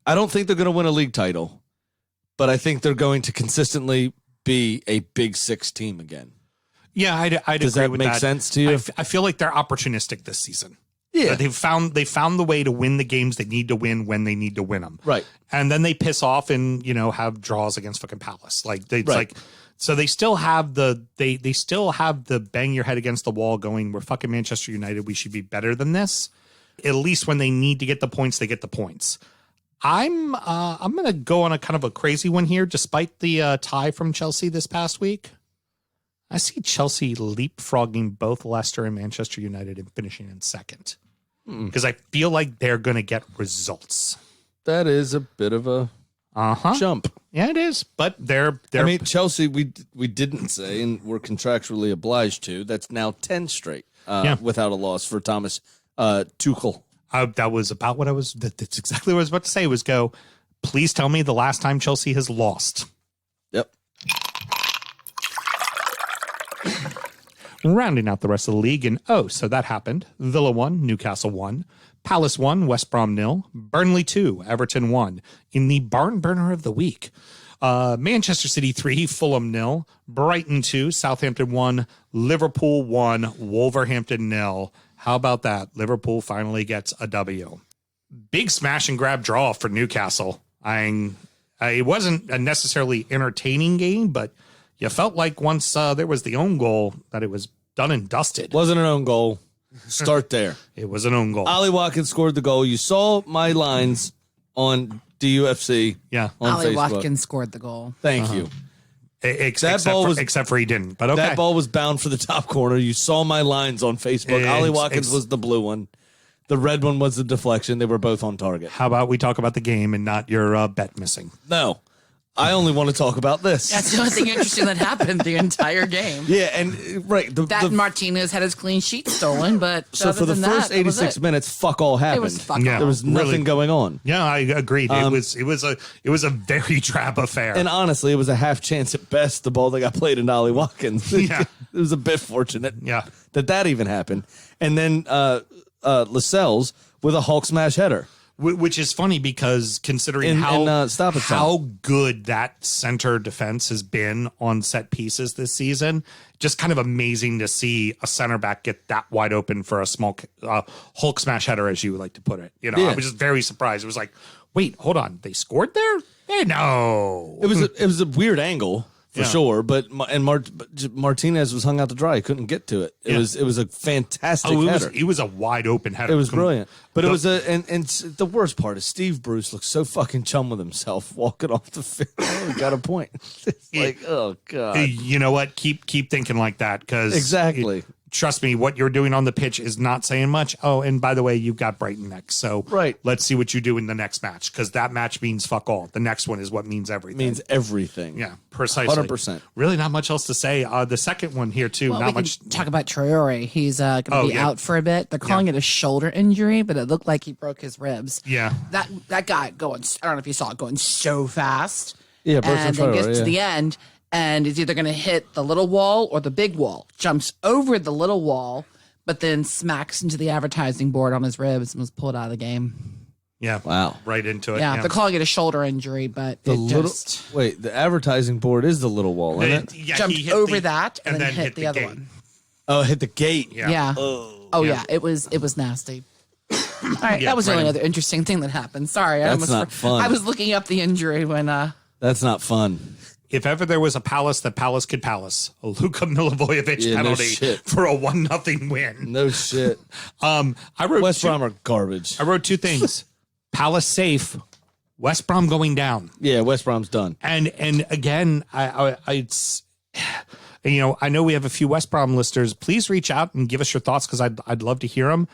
I don't think they're going to win a league title, but I think they're going to consistently be a Big Six team again. Yeah, I'd Does agree that with make that. sense to you? I feel like they're opportunistic this season. Yeah. They found the way to win the games they need to win when they need to win them. Right. And then they piss off and, have draws against fucking Palace. So they still have they still have the bang your head against the wall going, we're fucking Manchester United. We should be better than this. At least when they need to get the points, they get the points. I'm going to go on a kind of a crazy one here, despite the tie from Chelsea this past week. I see Chelsea leapfrogging both Leicester and Manchester United and finishing in second. Because I feel like they're going to get results. That is a bit of a jump. Yeah, it is. But they're I mean, Chelsea, we didn't say, and we're contractually obliged to. That's now 10 straight without a loss for Thomas Tuchel. That was about what that's exactly what I was about to say was please tell me the last time Chelsea has lost. Yep. Rounding out the rest of the league, and so that happened. Villa 1, Newcastle 1, Palace 1, West Brom 0, Burnley 2, Everton 1. In the barn burner of the week, Manchester City 3, Fulham 0, Brighton 2, Southampton 1, Liverpool 1, Wolverhampton 0. How about that? Liverpool finally gets a W. Big smash and grab draw for Newcastle. It wasn't a necessarily entertaining game, but you felt like once there was the own goal that it was done and dusted. Wasn't an own goal. Start there. It was an own goal. Ollie Watkins scored the goal. You saw my lines on DUFC. Yeah. On Ollie Facebook. Watkins scored the goal. Thank you. Except for he didn't. But okay. That ball was bound for the top corner. You saw my lines on Facebook. Ollie Watkins was the blue one. The red one was the deflection. They were both on target. How about we talk about the game and not your bet missing? No. I only want to talk about this. That's the only thing interesting that happened the entire game. Yeah, and right. Martinez had his clean sheet stolen, but so for the first 86 minutes, fuck all happened. It was fuck all. There was nothing going on. Yeah, I agreed. It was a very drab affair. And honestly, it was a half chance at best. The ball that got played into Ollie Watkins. Yeah. It was a bit fortunate. Yeah. That even happened. And then Lascelles with a Hulk smash header. Which is funny because considering how good that center defense has been on set pieces this season, just kind of amazing to see a center back get that wide open for a small Hulk smash header, as you would like to put it. I was just very surprised. It was like, wait, hold on, they scored there? No, it was a weird angle. For sure, but Martinez was hung out to dry. He couldn't get to it. It was a fantastic header. It was a wide open header. It was brilliant. But it was and the worst part is Steve Bruce looks so fucking chum with himself walking off the field. Oh, he got a point. It's like, oh God. You know what? Keep thinking like that because exactly. Trust me, what you're doing on the pitch is not saying much. Oh, and by the way, you've got Brighton next. So let's see what you do in the next match because that match means fuck all. The next one is what means everything. Means everything. Yeah, precisely. 100%. Really not much else to say. The second one here, too. Well, not we much. Can talk about Traore. He's going to be out for a bit. They're calling it a shoulder injury, but it looked like he broke his ribs. Yeah. That guy going, I don't know if you saw it, going so fast. Yeah, and then gets to the end and is either going to hit the little wall or the big wall. Jumps over the little wall, but then smacks into the advertising board on his ribs and was pulled out of the game. Yeah. Wow. Right into it. Yeah, they're calling it a shoulder injury, but the advertising board is the little wall, isn't it? Yeah, jumped over that and then hit the other one. Oh, hit the gate. Yeah. Yeah. It was nasty. All right, that was the only other interesting thing that happened. Sorry, that's not fun. I was looking up the injury when. That's not fun. If ever there was a Palace that Palace could Palace, a Luka Milivojevic penalty for a 1-0 win. No shit. I wrote West Brom are garbage. I wrote two things: Palace safe, West Brom going down. Yeah, West Brom's done. And again, it's. I know we have a few West Brom listeners. Please reach out and give us your thoughts because I'd love to hear them.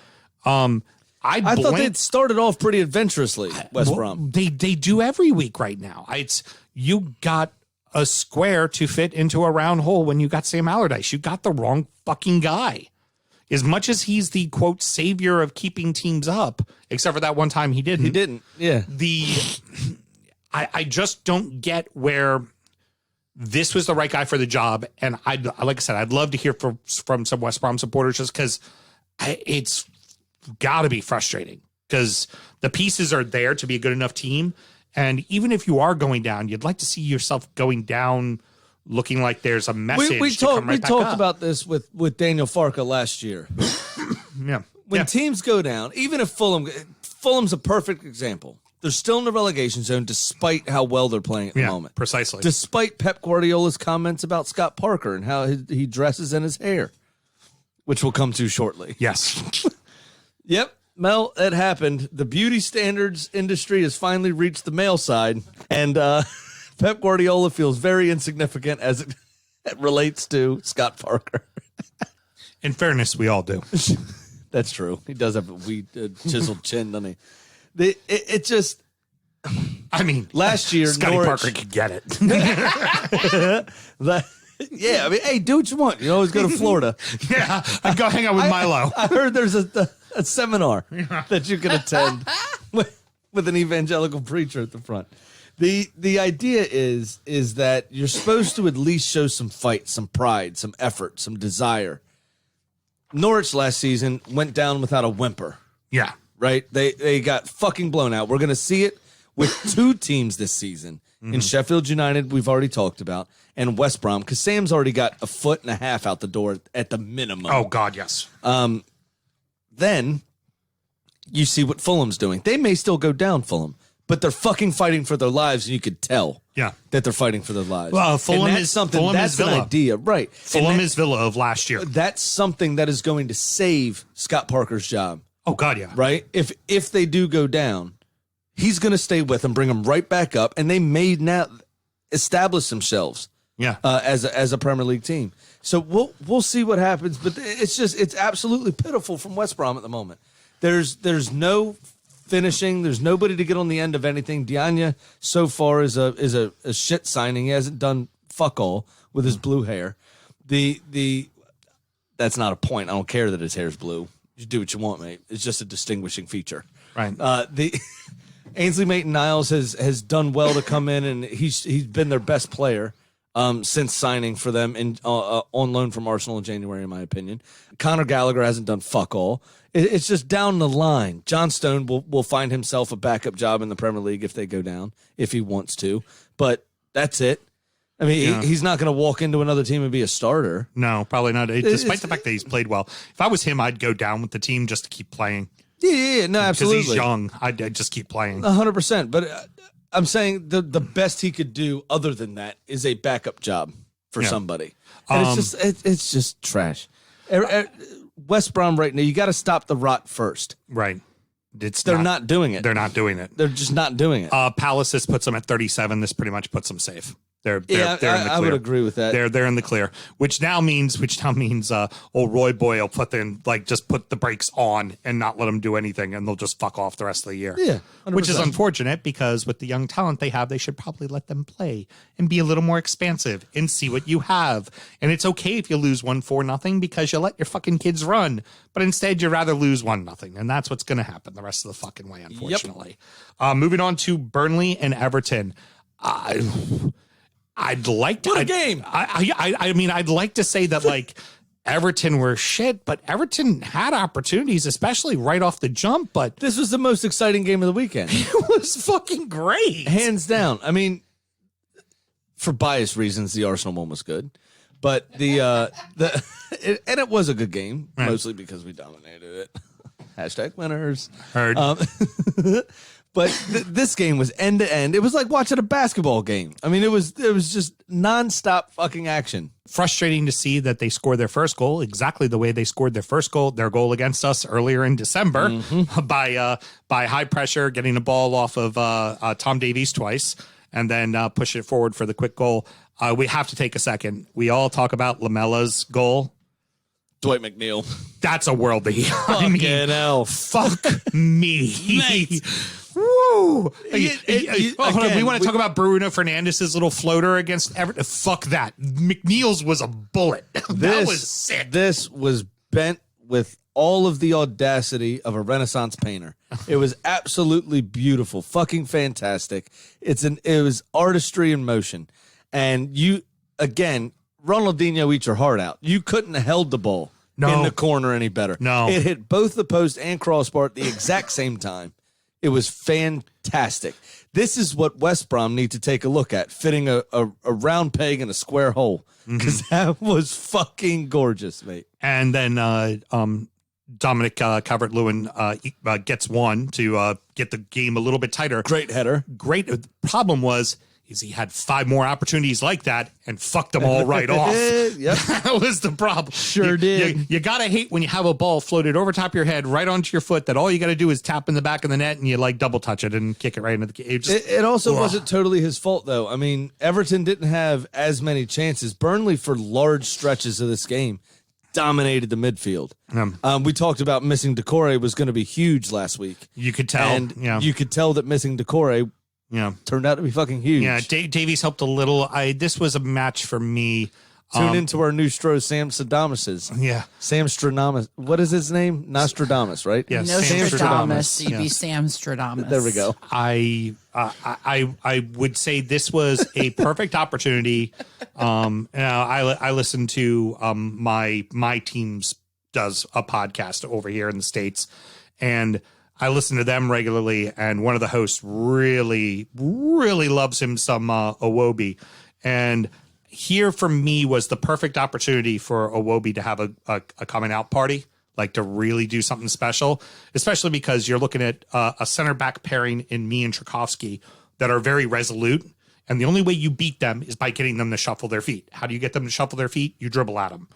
I thought they'd started off pretty adventurously, West Brom. They do every week right now. You got a square to fit into a round hole when you got Sam Allardyce. You got the wrong fucking guy. As much as he's the, quote, savior of keeping teams up, except for that one time he didn't. He didn't, yeah. I just don't get where this was the right guy for the job. And like I said, I'd love to hear from some West Brom supporters just because it's got to be frustrating because the pieces are there to be a good enough team. And even if you are going down, you'd like to see yourself going down looking like there's a message. We talked about this with Daniel Farka last year. Yeah. when teams go down, even if Fulham's a perfect example. They're still in the relegation zone despite how well they're playing at the moment. Precisely. Despite Pep Guardiola's comments about Scott Parker and how he dresses in his hair, which we'll come to shortly. Yes. Yep. Mel, it happened. The beauty standards industry has finally reached the male side, and Pep Guardiola feels very insignificant as it relates to Scott Parker. In fairness, we all do. That's true. He does have a chiseled chin, doesn't he? It just... I mean, last year, Scotty Norwich, Parker could get it. Yeah, I mean, hey, do what you want. You always go to Florida. Yeah, I'd go hang out with Milo. I heard there's a seminar that you can attend with an evangelical preacher at the front. The idea is that you're supposed to at least show some fight, some pride, some effort, some desire. Norwich last season went down without a whimper. Yeah. Right? They got fucking blown out. We're going to see it with two teams this season. In Sheffield United, we've already talked about, and West Brom, because Sam's already got a foot and a half out the door at the minimum. Oh, God, yes. Then you see what Fulham's doing. They may still go down, Fulham, but they're fucking fighting for their lives, and you could tell that they're fighting for their lives. Well, Fulham is something. Fulham that's is Villa. An idea, right? Fulham is Villa of last year. That's something that is going to save Scott Parker's job. Oh, God, yeah. Right? If they do go down, he's going to stay with them, bring them right back up, and they may now establish themselves as a Premier League team. So we'll see what happens, but it's absolutely pitiful from West Brom at the moment. There's no finishing. There's nobody to get on the end of anything. Diagne so far is a shit signing. He hasn't done fuck all with his blue hair. That's not a point. I don't care that his hair's blue. You do what you want, mate. It's just a distinguishing feature. Right. Ainsley Maitland-Niles has done well to come in, and he's been their best player since signing for them on loan from Arsenal in January, in my opinion. Conor Gallagher hasn't done fuck all. It's just down the line. John Stone will find himself a backup job in the Premier League if they go down, if he wants to. But that's it. I mean, he's not going to walk into another team and be a starter. No, probably not. Despite the fact that he's played well. If I was him, I'd go down with the team just to keep playing. Yeah, no, absolutely. Because he's young. I'd just keep playing. 100%. But I'm saying the best he could do other than that is a backup job for somebody. And it's just trash. West Brom right now, you got to stop the rot first. Right. They're not doing it. They're not doing it. They're just not doing it. Palace, this puts them at 37. This pretty much puts them safe. They're in the clear. I would agree with that. They're in the clear, which now means old Roy Boy will just put the brakes on and not let them do anything, and they'll just fuck off the rest of the year. Yeah, 100%. Which is unfortunate because with the young talent they have, they should probably let them play and be a little more expansive and see what you have. And it's okay if you lose 1-4-0 because you let your fucking kids run, but instead you'd rather lose 1-0, and that's what's going to happen the rest of the fucking way, unfortunately. Yep. Moving on to Burnley and Everton. I'd like to. What a game! I mean, I'd like to say that Everton were shit, but Everton had opportunities, especially right off the jump. But this was the most exciting game of the weekend. It was fucking great, hands down. I mean, for bias reasons, the Arsenal one was good, but and it was a good game, right. Mostly because we dominated it. Hashtag winners. Heard. But this game was end to end. It was like watching a basketball game. I mean, it was just nonstop fucking action. Frustrating to see that they scored their first goal exactly the way they scored their goal against us earlier in December by high pressure, getting the ball off of Tom Davies twice, and then push it forward for the quick goal. We have to take a second. We all talk about Lamella's goal. Dwight McNeil. That's a worldie. I mean, hell. Fuck me. Mate. Woo! Hold on. We want to talk about Bruno Fernandez's little floater against Everton. Fuck that. McNeil's was a bullet. That was sick. This was bent with all of the audacity of a Renaissance painter. It was absolutely beautiful. Fucking fantastic. It was artistry in motion. And Ronaldinho eat your heart out. You couldn't have held the ball in the corner any better. No. It hit both the post and crossbar at the exact same time. It was fantastic. This is what West Brom need to take a look at, fitting a round peg in a square hole, because that was fucking gorgeous, mate. And then Dominic Calvert-Lewin gets one to get the game a little bit tighter. Great header. Great. The problem is he had 5 more opportunities like that and fucked them all right off. Yep. That was the problem. Sure did. You got to hate when you have a ball floated over top of your head right onto your foot that all you got to do is tap in the back of the net and you like double touch it and kick it right into the game. It also wasn't totally his fault, though. I mean, Everton didn't have as many chances. Burnley, for large stretches of this game, dominated the midfield. We talked about missing Decore was going to be huge last week. You could tell. And you could tell that missing Decore turned out to be fucking huge. Yeah, Davies helped a little. This was a match for me. Tune into our new Sam Stradamus. Yeah. Sam Stradamus. What is his name? Nostradamus, right? Yeah, Nostradamus. You'd be Sam Stradamus. There we go. I would say this was a perfect opportunity. I listen to my team's does a podcast over here in the States, and I listen to them regularly, and one of the hosts really, really loves him some Iwobi. And here for me was the perfect opportunity for Iwobi to have a coming out party, like to really do something special, especially because you're looking at a center back pairing in me and Tchaikovsky that are very resolute. And the only way you beat them is by getting them to shuffle their feet. How do you get them to shuffle their feet? You dribble at them.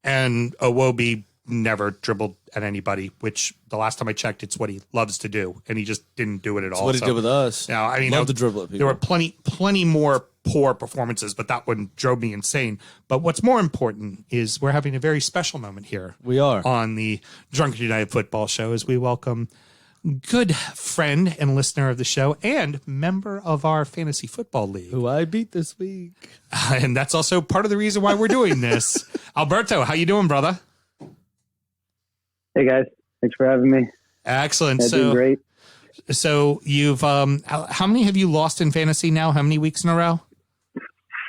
And Iwobi never dribbled at anybody, which the last time I checked, it's what he loves to do. And he just didn't do it at all. What he did with us. Now, I mean, love to dribble at people. There were plenty more poor performances, but that one drove me insane. But what's more important is we're having a very special moment here. We are. On the Drunken United Football Show as we welcome good friend and listener of the show and member of our fantasy football league. Who I beat this week. And that's also part of the reason why we're doing this. Alberto, how you doing, brother? Hey guys, thanks for having me. Excellent. Doing great. So you've how many have you lost in fantasy now? How many weeks in a row?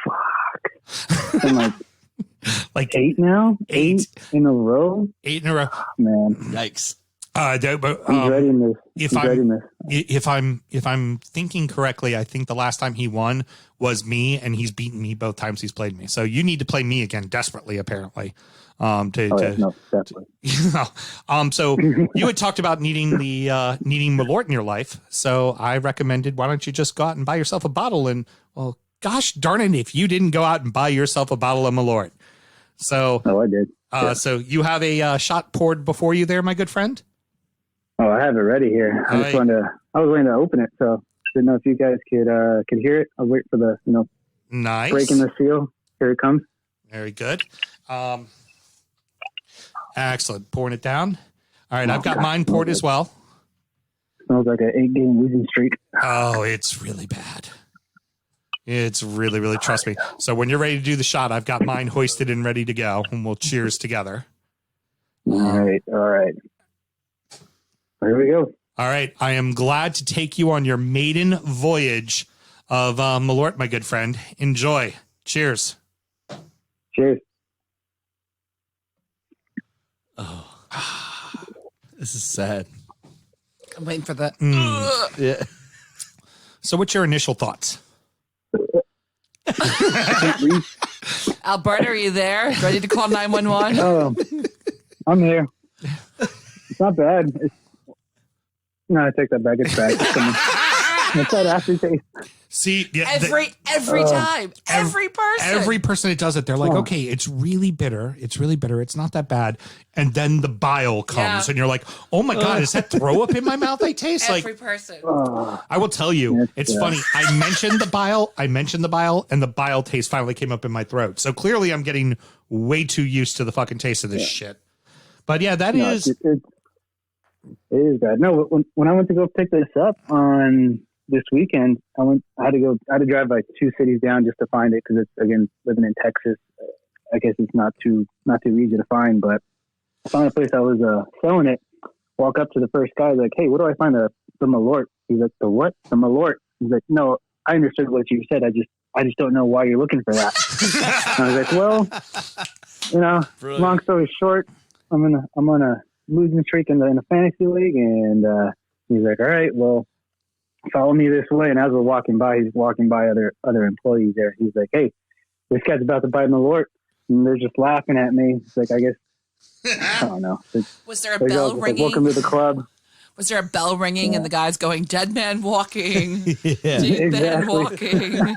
Fuck. I'm like 8 now? Eight in a row? 8 in a row. Oh, man. Yikes. He's dreading this. If I'm thinking correctly, I think the last time he won was me, and he's beaten me both times he's played me. So you need to play me again desperately, apparently. No, definitely. So you had talked about needing Malort in your life. So I recommended, why don't you just go out and buy yourself a bottle? And well, gosh darn it, if you didn't go out and buy yourself a bottle of Malort. So I did. So you have a shot poured before you there, my good friend? Oh, I have it ready here. I was waiting to open it, so didn't know if you guys could hear it. I'll wait for the nice breaking the seal. Here it comes. Very good. Excellent. Pouring it down. All right, I've got mine poured as well. Smells like an 8-game losing streak. Oh, it's really bad. It's really, really, trust me. So when you're ready to do the shot, I've got mine hoisted and ready to go, and we'll cheers together. All right. Here we go. All right. I am glad to take you on your maiden voyage of Malort, my good friend. Enjoy. Cheers. Cheers. Oh, this is sad. I'm waiting for that. Yeah. So what's your initial thoughts? Alberto, are you there? Ready to call 911? I'm here. It's not bad. No, I take that back. It's bad. It's that aftertaste. See, yeah, every time, every person that does it, they're like, okay, it's really bitter. It's not that bad. And then the bile comes, and you're like, oh my God, is that throw up in my mouth I taste? Every person. I will tell you, it's funny. I mentioned the bile, and the bile taste finally came up in my throat. So clearly I'm getting way too used to the fucking taste of this shit. But yeah, that is. It is bad. No, when I went to go pick this up on this weekend, I had to drive like 2 cities down just to find it because it's, again, living in Texas. I guess it's not too easy to find, but I found a place that was selling it. Walk up to the first guy, like, hey, where do I find the Malort? He's like, the what? The Malort. He's like, no, I understood what you said. I just don't know why you're looking for that. I was like, well, Brilliant. Long story short, I'm on a losing streak in a fantasy league, and he's like, all right, well, follow me this way. And as we're walking by, he's walking by other employees there. He's like, hey, this guy's about to buy Malort, and they're just laughing at me. It's like, I guess I don't know. Was there a There you bell go. It's like, ringing? welcome to the club. Was there a bell ringing and the guys going, "Dead man walking, Yeah. dead man Exactly. walking"?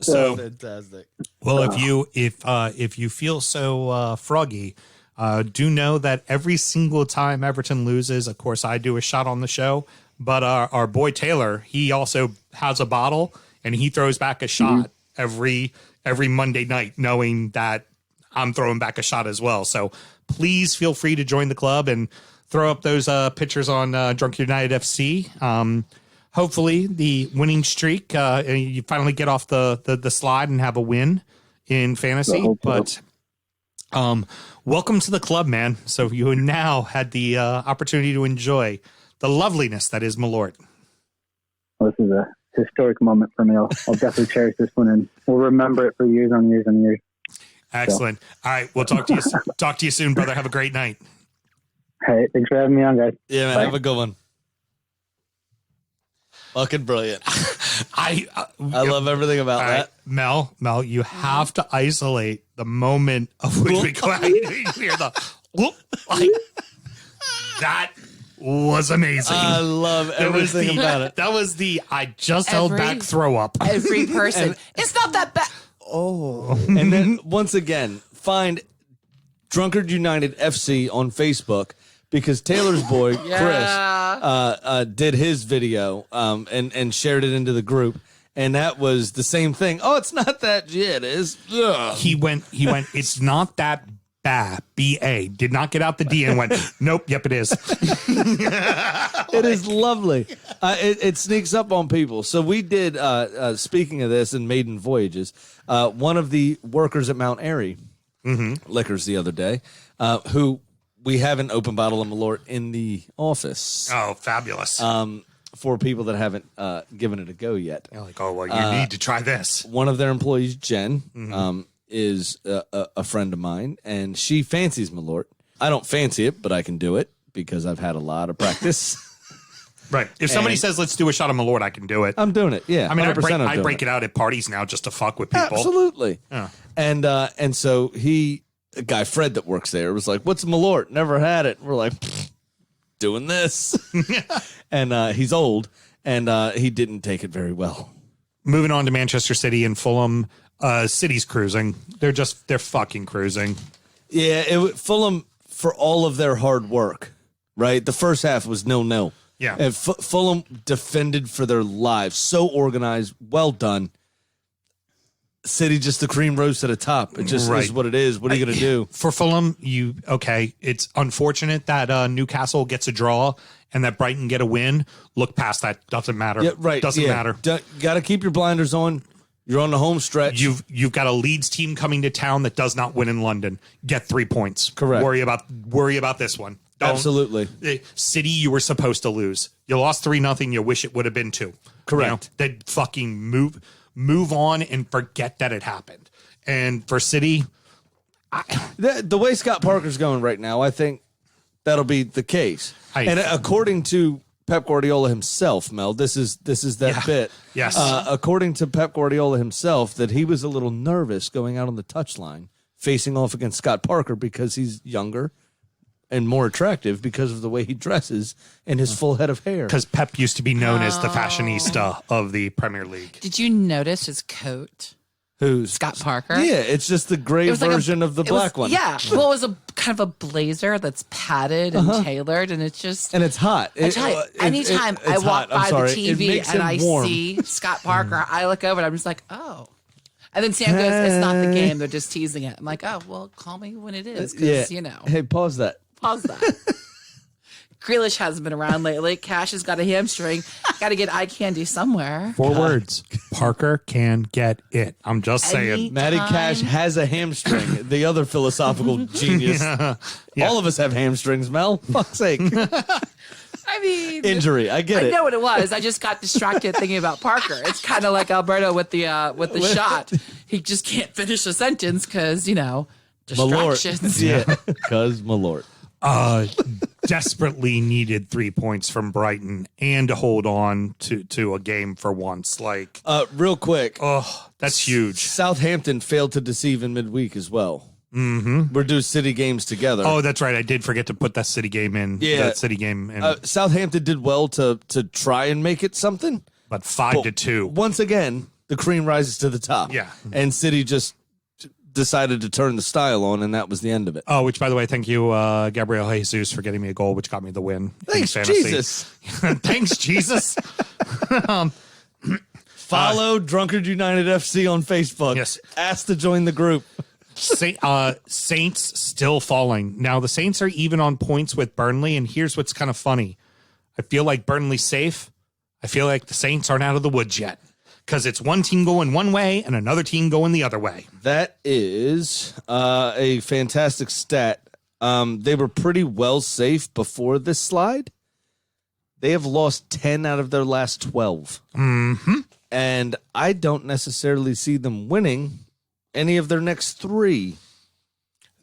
So, Fantastic. well, if you feel so froggy, do know that every single time Everton loses, of course, I do a shot on the show. But our boy Taylor, he also has a bottle, and he throws back a shot every Monday night, knowing that I'm throwing back a shot as well. So please feel free to join the club and throw up those pictures on Drunk United FC. Hopefully the winning streak, you finally get off the slide and have a win in fantasy. I hope so. But welcome to the club, man. So you now had the opportunity to enjoy the loveliness that is Malort. Well, this is a historic moment for me. I'll definitely cherish this one, and we'll remember it for years on years on years. Excellent. All right, we'll talk to you soon, brother. Have a great night. Hey, thanks for having me on, guys. Yeah, man. Bye. Have a good one. Fucking brilliant. I love everything about all that. right, Mel, you have to isolate the moment of which we go out and hear the whoop, like that was amazing. I love everything about it. That was the I just held back throw up. Every person. It's not that bad. Oh. And then once again, find Drunkard United FC on Facebook because Taylor's boy Chris did his video and shared it into the group, and that was the same thing. Oh, it's not that shit. It's He went. It's not that bad. BA did not get out the D and went. Nope. Yep, it is. It is lovely. It sneaks up on people. So we did. Speaking of this, in maiden voyages, one of the workers at Mount Airy Liquors the other day, who we have an open bottle of Malort in the office. Oh, fabulous. For people that haven't given it a go yet. You're like, oh well, you need to try this. One of their employees, Jen, is a friend of mine, and she fancies Malort. I don't fancy it, but I can do it because I've had a lot of practice. Right. If somebody says, let's do a shot of Malort, I can do it. I'm doing it. Yeah. I mean, 100% I break it out at parties now just to fuck with people. Absolutely. Yeah. And so a guy, Fred, that works there was like, what's Malort? Never had it. We're like, doing this. And he's old, and he didn't take it very well. Moving on to Manchester City and Fulham. City's cruising. They're fucking cruising. Yeah, Fulham, for all of their hard work, right? The first half was 0-0. Yeah. And Fulham defended for their lives. So organized. Well done. City just the cream rose at the top. It just is what it is. What are you going to do? For Fulham, it's unfortunate that Newcastle gets a draw and that Brighton get a win. Look past that. Doesn't matter. Yeah, right. Doesn't matter. Got to keep your blinders on. You're on the home stretch. You've got a Leeds team coming to town that does not win in London. Get 3 points. Correct. Worry about this one. Absolutely. City, you were supposed to lose. You lost 3-0. You wish it would have been 2. Correct. That fucking move on and forget that it happened. And for City, the way Scott Parker's going right now, I think that'll be the case. And according to Pep Guardiola himself, Mel, this is that bit. Yes. According to Pep Guardiola himself, that he was a little nervous going out on the touchline, facing off against Scott Parker because he's younger and more attractive because of the way he dresses and his full head of hair. Because Pep used to be known as the fashionista of the Premier League. Did you notice his coat? Who's Scott Parker? Yeah, it's just the gray version of the black one. Yeah. Well, it was a kind of a blazer that's padded and tailored, and it's just... And it's hot. Anytime I walk by the TV and I warm. see Scott Parker, I look over and I'm just like, oh. And then Sam goes, it's not the game. They're just teasing it. I'm like, oh, well, call me when it is. Because, Hey, pause that. Pause that. Grealish hasn't been around lately. Cash has got a hamstring. Got to get eye candy somewhere. 4 words. Parker can get it. I'm just saying. Matty Cash has a hamstring. The other philosophical genius. Yeah. All of us have hamstrings, Mel. Fuck's sake. I mean, injury. I get it. I know what it was. I just got distracted thinking about Parker. It's kind of like Alberto with the shot. He just can't finish a sentence because distractions. Malort. Yeah, because Malort. Desperately needed 3 points from Brighton and to hold on to a game for once. Real quick. Oh, that's huge. Southampton failed to deceive in midweek as well. Mm-hmm. We're doing City games together. Oh, that's right. I did forget to put that City game in. Yeah. That City game in. Southampton did well to try and make it something. But 5-2. Once again, the cream rises to the top. Yeah. And City just decided to turn the style on, and that was the end of it. Oh, which, by the way, thank you, Gabriel Jesus, for getting me a goal, which got me the win. Thanks, in fantasy. Jesus. Thanks, Jesus. Follow Drunkard United FC on Facebook. Yes. Ask to join the group. Saints still falling. Now, the Saints are even on points with Burnley, and here's what's kind of funny. I feel like Burnley's safe. I feel like the Saints aren't out of the woods yet because it's one team going one way and another team going the other way. That is a fantastic stat. They were pretty well safe before this slide. They have lost 10 out of their last 12. Mm-hmm. And I don't necessarily see them winning any of their next 3.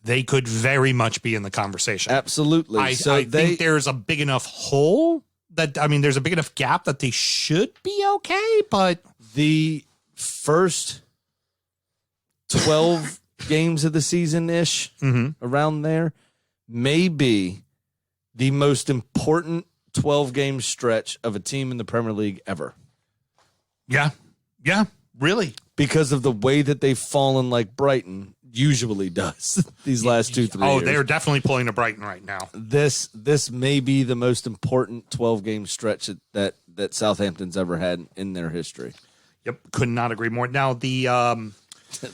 They could very much be in the conversation. Absolutely. I think there's a big enough hole there's a big enough gap that they should be okay, but the first 12 games of the season-ish, around there, may be the most important 12-game stretch of a team in the Premier League ever. Yeah, really. Because of the way that they've fallen like Brighton usually does these last 2-3 years. Oh, they're definitely pulling a Brighton right now. This may be the most important 12-game stretch that Southampton's ever had in their history. Yep, could not agree more. Now, the...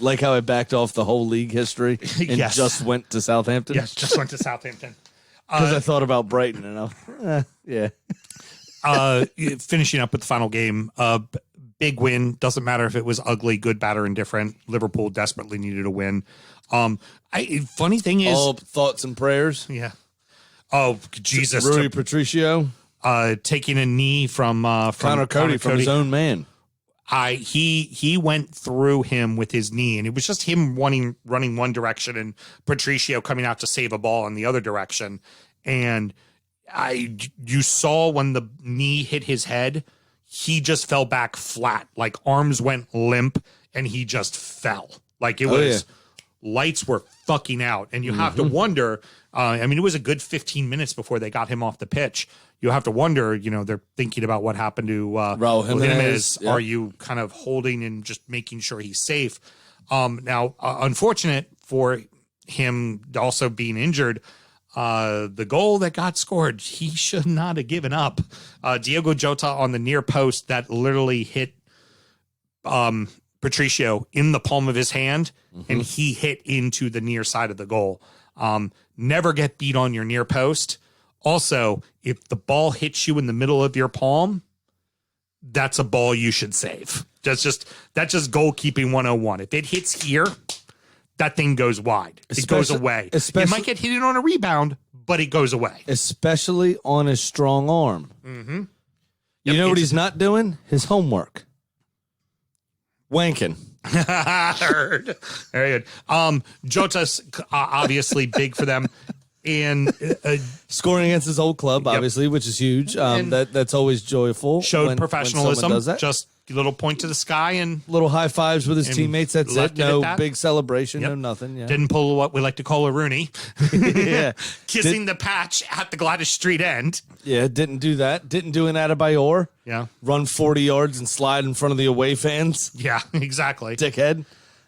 like how I backed off the whole league history and Yes. just went to Southampton? Yes, just went to Southampton. Because I thought about Brighton and yeah. Finishing up with the final game, big win. Doesn't matter if it was ugly, good, bad, or indifferent. Liverpool desperately needed a win. Funny thing is, all thoughts and prayers. yeah. Oh Jesus, Rui Patricio, taking a knee from Connor Cody from his own man. He went through him with his knee, and it was just him running one direction, and Patricio coming out to save a ball in the other direction. And you saw when the knee hit his head, he just fell back flat, like arms went limp, and he just fell. Like it was lights were fucking out, and you have to wonder. It was a good 15 minutes before they got him off the pitch. You have to wonder, they're thinking about what happened to Raul Jimenez. Are you kind of holding and just making sure he's safe? Now, unfortunate for him also being injured, the goal that got scored, he should not have given up. Diogo Jota on the near post that literally hit Patricio in the palm of his hand, and he hit into the near side of the goal. Never get beat on your near post. Also, if the ball hits you in the middle of your palm, that's a ball you should save. That's just goalkeeping 101. If it hits here, that thing goes wide. It goes away. It might get hit on a rebound, but it goes away. Especially on his strong arm. Mm-hmm. You know what he's not doing? His homework. Wanking. Heard. Very good. Jota's obviously big for them. And scoring against his old club, obviously, which is huge. That's always joyful. Showed professionalism. Does that. Just a little point to the sky and little high fives with his teammates. That's it. No that. big celebration. No nothing. Yeah. Didn't pull what we like to call a Rooney. Yeah. Kissing the patch at the Gladys Street end. Yeah, didn't do that. Didn't do an Adebayor. Yeah. Run 40 yards and slide in front of the away fans. Yeah, exactly. Dickhead.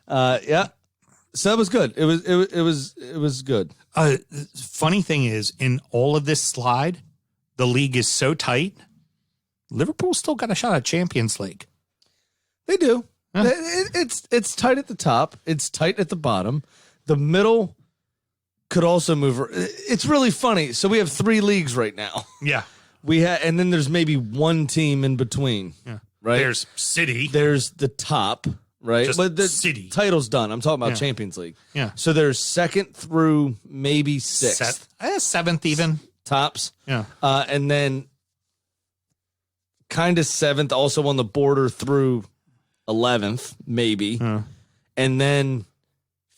Yeah. So that was good. It was good. Funny thing is, in all of this slide, the league is so tight. Liverpool still got a shot at Champions League. They do. Yeah. It's tight at the top. It's tight at the bottom. The middle could also move. It's really funny. So we have 3 leagues right now. Yeah. And then there's maybe one team in between. Yeah. Right. There's City. There's the top. Right, Just but the City title's done. I'm talking about Champions League. Yeah. So there's 2nd through maybe 6th, 7th even tops. Yeah. And then kind of 7th, also on the border through 11th, maybe, and then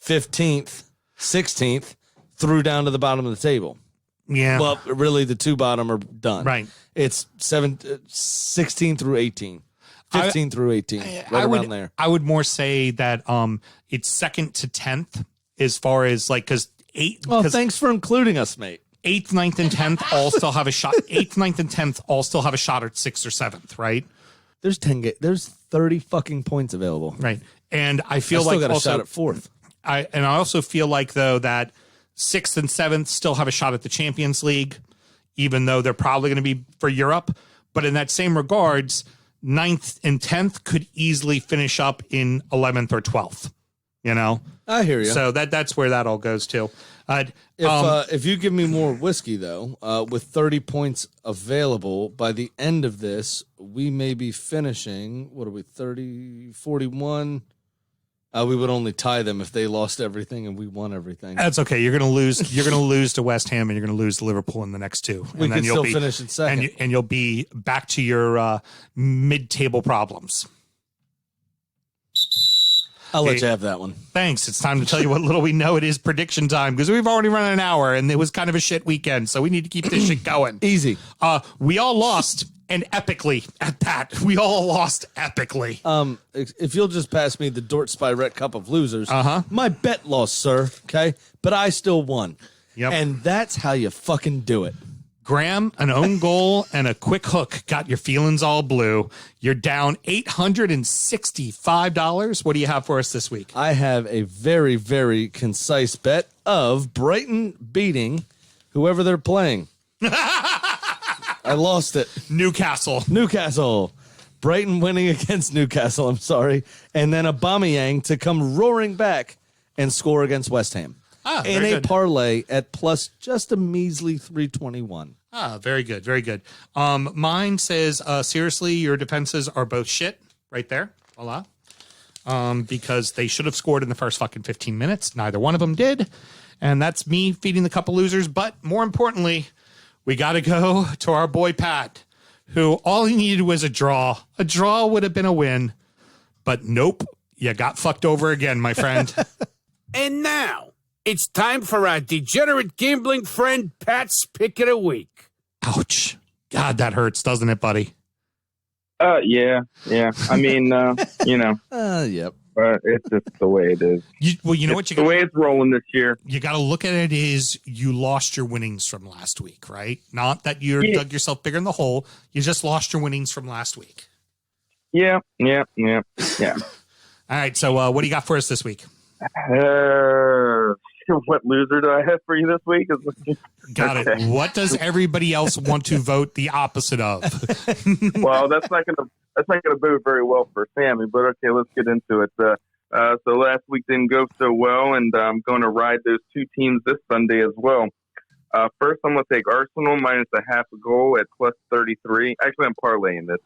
15th, 16th through down to the bottom of the table. Yeah. Well, really, the 2 bottom are done. Right. It's 16 through 18. 15 through 18, right around there. I would more say that it's 2nd to 10th as far as like, because Well, thanks for including us, mate. 8th, 9th, and 10th all still have a shot. 8th, 9th, and 10th all still have a shot at 6th or 7th, right? There's 30 fucking points available. Right. And I feel Still like got a also, shot at 4th. I also feel like though that 6th and 7th still have a shot at the Champions League, even though they're probably going to be for Europe. But in that same regards, 9th and 10th could easily finish up in 11th or 12th. You know, I hear you. So that's where that all goes to. If you give me more whiskey, though, with 30 points available, by the end of this, we may be finishing, 30, 41. We would only tie them if they lost everything and we won everything. That's okay. You're going to lose. You're going to lose to West Ham and you're going to lose to Liverpool in the next two. We can still finish in second. And you'll be back to your mid-table problems. I'll let you have that one. Thanks. It's time to tell you what little we know. It is prediction time because we've already run an hour and it was kind of a shit weekend. So we need to keep this shit going. Easy. We all lost, and epically at that. We all lost epically. If you'll just pass me the Dort Spirette Cup of Losers. My bet lost, sir. Okay. But I still won. Yep. And that's how you fucking do it. Graham, an own goal and a quick hook got your feelings all blue. You're down $865. What do you have for us this week? I have a very, very concise bet of Brighton beating whoever they're playing. I lost it. Newcastle. Brighton winning against Newcastle, I'm sorry. And then Aubameyang to come roaring back and score against West Ham. In a parlay at plus just a measly 321. Very good. Very good. Mine says, seriously, your defenses are both shit right there. Voila. Because they should have scored in the first fucking 15 minutes. Neither one of them did. And that's me feeding the couple losers. But more importantly, we got to go to our boy Pat, who all he needed was a draw. A draw would have been a win. But nope, you got fucked over again, my friend. And now, it's time for our degenerate gambling friend Pat's Pick of the Week. Ouch. God, that hurts, doesn't it, buddy? Yeah. I mean, Yep. but it's just the way it is. You know what? The way it's rolling this year. You got to look at it is you lost your winnings from last week, right? Not that you dug yourself bigger in the hole. You just lost your winnings from last week. Yeah. All right. So what do you got for us this week? What loser do I have for you this week? Got it. What does everybody else want to vote the opposite of? Well, that's not gonna bode very well for Sammy. But okay, let's get into it. So last week didn't go so well, and I'm going to ride those two teams this Sunday as well. First, I'm going to take Arsenal minus a half a goal at plus 33. Actually, I'm parlaying this.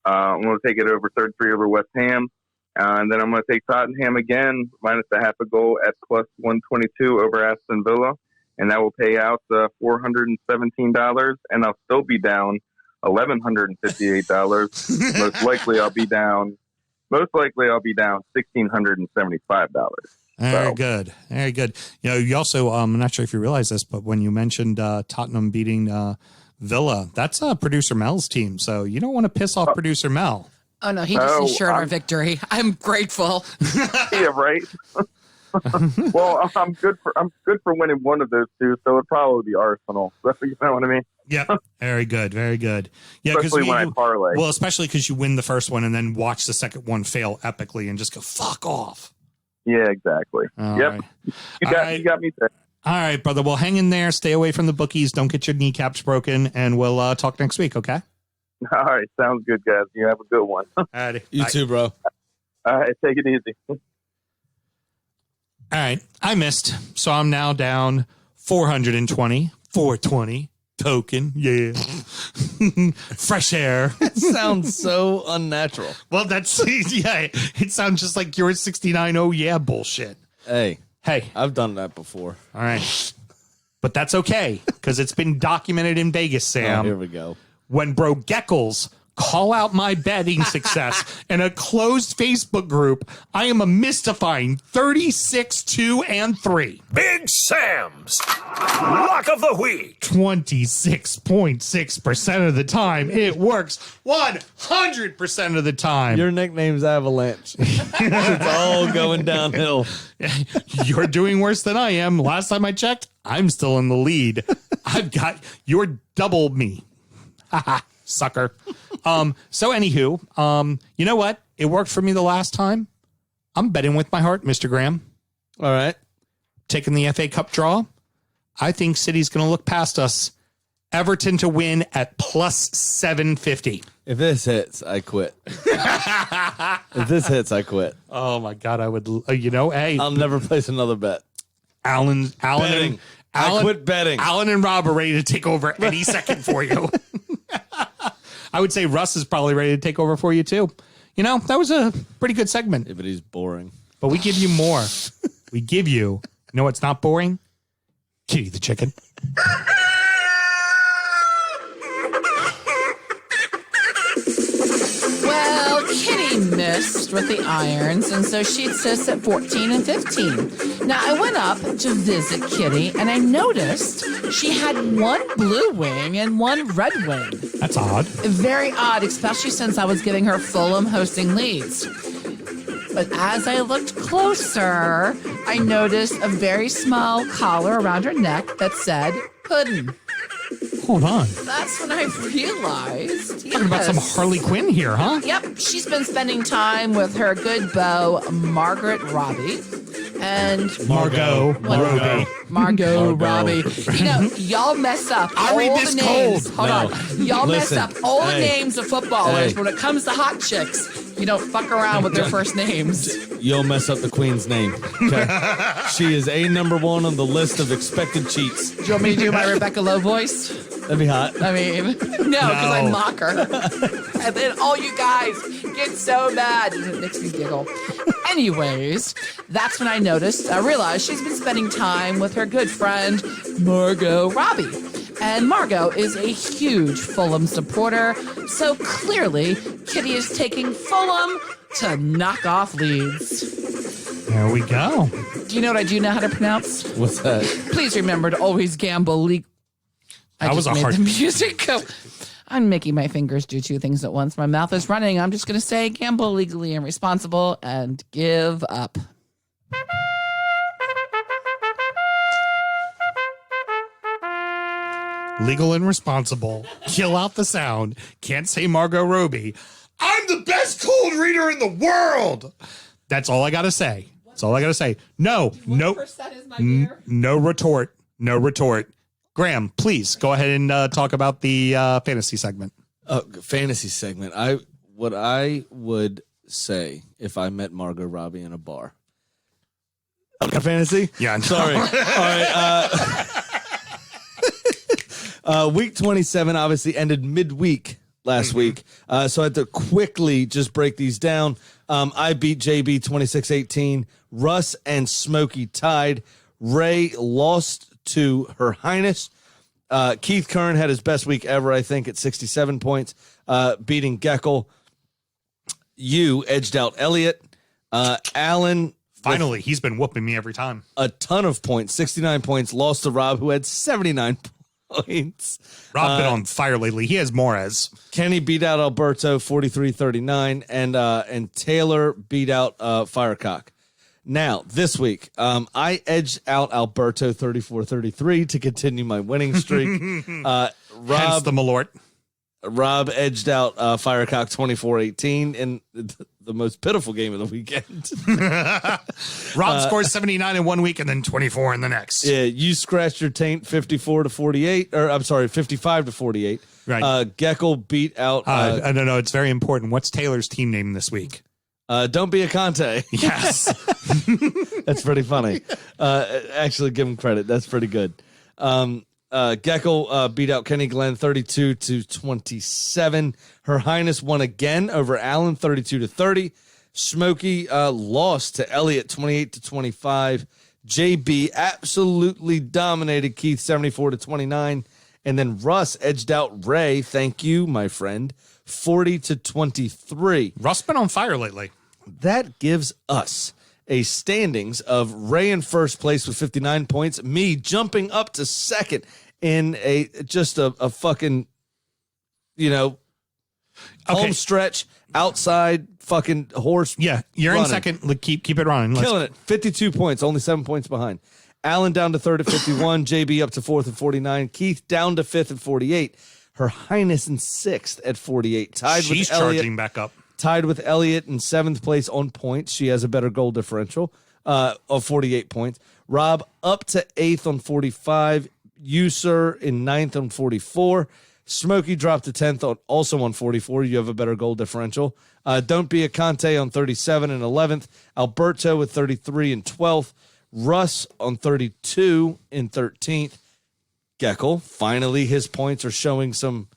I'm going to take it over 33 over West Ham. And then I'm going to take Tottenham again, minus a half a goal at plus 122 over Aston Villa. And that will pay out $417. And I'll still be down $1,158. Most likely I'll be down $1,675. Very good. Very good. You know, you also, I'm not sure if you realize this, but when you mentioned Tottenham beating Villa, that's Producer Mel's team. So you don't want to piss off Producer Mel. Oh, no, he just ensured our victory. I'm grateful. Yeah, right. Well, I'm good for winning one of those two, so it'd probably be Arsenal. You know what I mean? Yeah, very good, very good. Yeah, especially when I parlay. Well, especially because you win the first one and then watch the second one fail epically and just go fuck off. Yeah, exactly. All yep, right. You got me there. All right, brother. Well, hang in there. Stay away from the bookies. Don't get your kneecaps broken, and we'll talk next week. Okay. All right, sounds good, guys. You have a good one. You too, bro. All right, take it easy. All right, I missed, so I'm now down 420, 420 token. Yeah, fresh air. It sounds so unnatural. Well, that's yeah. It sounds just like your 69. Oh yeah, bullshit. Hey, Hey, I've done that before. all right, but that's okay because it's been documented in Vegas, Sam. Oh, here we go. When Bro Geckles call out my betting success in a closed Facebook group, I am a mystifying 36-2-3. Big Sam's Lock of the Week. 26.6% of the time, it works 100% of the time. Your nickname's Avalanche. It's all going downhill. You're doing worse than I am. Last time I checked, I'm still in the lead. You're double me. Haha, sucker. So anywho, you know what? It worked for me the last time. I'm betting with my heart, Mr. Graham. All right. Taking the FA Cup draw. I think City's going to look past us. Everton to win at plus 750. If this hits, I quit. If this hits, I quit. Oh my God. I would, hey, I'll never place another bet. Alan, Betting. I quit betting. Alan and Rob are ready to take over any second for you. I would say Russ is probably ready to take over for you too. That was a pretty good segment. Yeah, but he's boring. But we give you more. We give you, what's not boring? Kitty the chicken. Well, Kitty missed with the irons, and so she sits at 14 and 15. Now, I went up to visit Kitty, and I noticed she had one blue wing and one red wing. That's odd. Very odd, especially since I was giving her Fulham hosting leads. But as I looked closer, I noticed a very small collar around her neck that said Puddin'. Hold on. That's when I realized. Talking about some Harley Quinn here, huh? Yep, she's been spending time with her good beau, Margaret Robbie. And Margot Robbie. Margot Robbie. Y'all mess up all read the this names. cold. Hold on. Y'all Listen. mess up all the Hey. names of footballers. Hey. When it comes to hot chicks, you don't fuck around with their first names. You'll mess up the queen's name. Okay? She is number 1 on the list of expected cheats. Do you want me to do my Rebecca Lowe voice? That'd be hot. I mean, no, because I mock her. And then all you guys get so mad. And it makes me giggle. Anyways, that's when I realized she's been spending time with her good friend, Margot Robbie. And Margot is a huge Fulham supporter. So clearly, Kitty is taking Fulham to knock off Leeds. There we go. Do you know what I do know how to pronounce? What's that? Please remember to always gamble legal. That was a hard. The music go. I'm making my fingers do two things at once. My mouth is running. I'm just going to say gamble legally and responsible and give up. Legal and responsible. Kill out the sound. Can't say Margot Robbie. I'm the best cold reader in the world. That's all I got to say. That's all I got to say. No retort. No retort. Graham, please go ahead and talk about the fantasy segment. Fantasy segment. What I would say if I met Margot Robbie in a bar. Fantasy? Yeah, no. Sorry. All right. Week 27 obviously ended midweek last week. So I had to quickly just break these down. I beat JB 26-18. Russ and Smokey tied. Ray lost to Her Highness. Keith Kern had his best week ever, I think, at 67 points, beating Geckel. You edged out Elliot. Alan, Finally, he's been whooping me every time. a ton of points, 69 points, lost to Rob, who had 79 points. Rob's been on fire lately. He has Moyes. Kenny beat out Alberto 43-39, and Taylor beat out Firecock. Now, this week, I edged out Alberto 34-33 to continue my winning streak. Hence the Malort. Rob edged out Firecock 24-18 in the most pitiful game of the weekend. Rob scores 79 in 1 week and then 24 in the next. Yeah, you scratched your taint 54-48, or I'm sorry, 55-48. Right. Geckel beat out. I don't know. It's very important. What's Taylor's team name this week? Don't be a Conte. Yes. That's pretty funny. Actually, give him credit. That's pretty good. Geckel beat out Kenny Glenn 32-27. Her Highness won again over Allen 32-30. Smokey lost to Elliott 28-25. JB absolutely dominated Keith 74-29. And then Russ edged out Ray. Thank you, my friend. 40-23. Russ been on fire lately. That gives us a standings of Ray in first place with 59 points. Me jumping up to second in a fucking, home stretch outside fucking horse. Yeah, you're running. in second. Keep it running. Killing it. 52 points, only 7 points behind. Alan down to third at 51. JB up to fourth at 49. Keith down to fifth at 48. Her Highness in sixth at 48. She's charging back up. Tied with Elliot in seventh place on points. She has a better goal differential of 48 points. Rob up to eighth on 45. You, sir, in ninth on 44. Smokey dropped to 10th, also on 44. You have a better goal differential. Don't Be a Conte on 37 and 11th. Alberto with 33 and 12th. Russ on 32 in 13th. Geckel, finally his points are showing some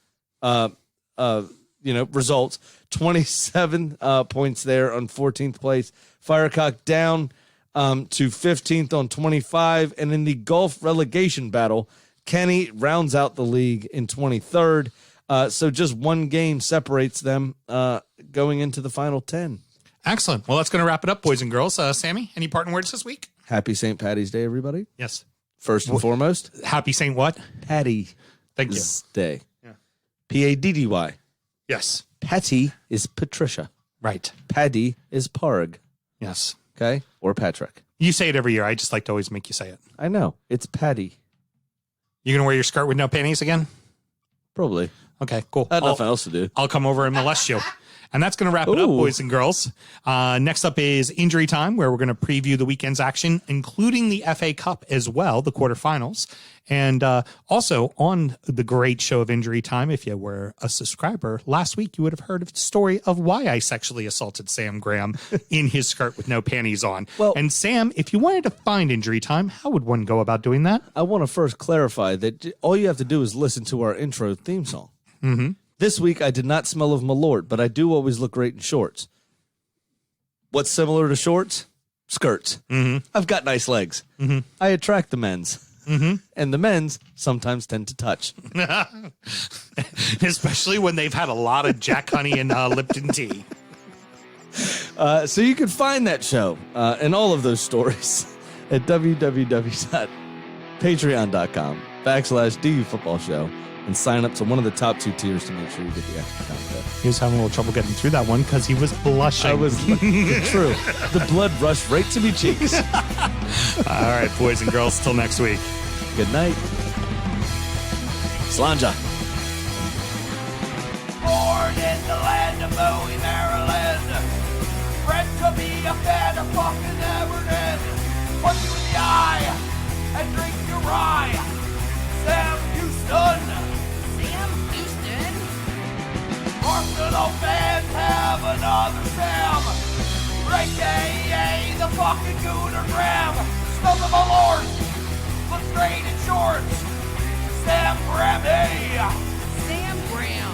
results. 27 points there on 14th place. Firecock down to 15th on 25. And in the golf relegation battle, Kenny rounds out the league in 23rd. So just one game separates them going into the final 10. Excellent. Well, that's going to wrap it up, boys and girls. Sammy, any parting words this week? Happy St. Patty's Day, everybody. Yes. First and foremost. Happy St. what? Patty. Thank you. Day. Yeah. Paddy. Yes. Patty is Patricia. Right. Paddy is Parg. Yes. Okay? Or Patrick. You say it every year. I just like to always make you say it. I know. It's Paddy. You going to wear your skirt with no panties again? Probably. Okay, cool. I have nothing else to do. I'll come over and molest you. And that's going to wrap it up, boys and girls. Next up is Injury Time, where we're going to preview the weekend's action, including the FA Cup as well, the quarterfinals. And also on the great show of Injury Time, if you were a subscriber, last week you would have heard of the story of why I sexually assaulted Sam Graham in his skirt with no panties on. Well, and Sam, if you wanted to find Injury Time, how would one go about doing that? I want to first clarify that all you have to do is listen to our intro theme song. Mm-hmm. This week, I did not smell of Malort, but I do always look great in shorts. What's similar to shorts? Skirts. Mm-hmm. I've got nice legs. Mm-hmm. I attract the men's. Mm-hmm. And the men's sometimes tend to touch. Especially when they've had a lot of Jack Honey and Lipton tea. So you can find that show and all of those stories at www.patreon.com/DUfootballshow and sign up to one of the top 2 tiers to make sure you get the extra content. He was having a little trouble getting through that one because he was blushing. I was true. The blood rushed right to me cheeks. All right, boys and girls, till next week. Good night. Slanja. Born in the land of Bowie, Maryland. Bred to be a fan of fucking Everton. Punch you in the eye and drink your rye. Sam Houston. Sam Houston? Arsenal fans have another Sam. AKA the fucking Gooner Graham. Smell the Malort. Look straight in shorts. Sam Grammy. Sam Graham.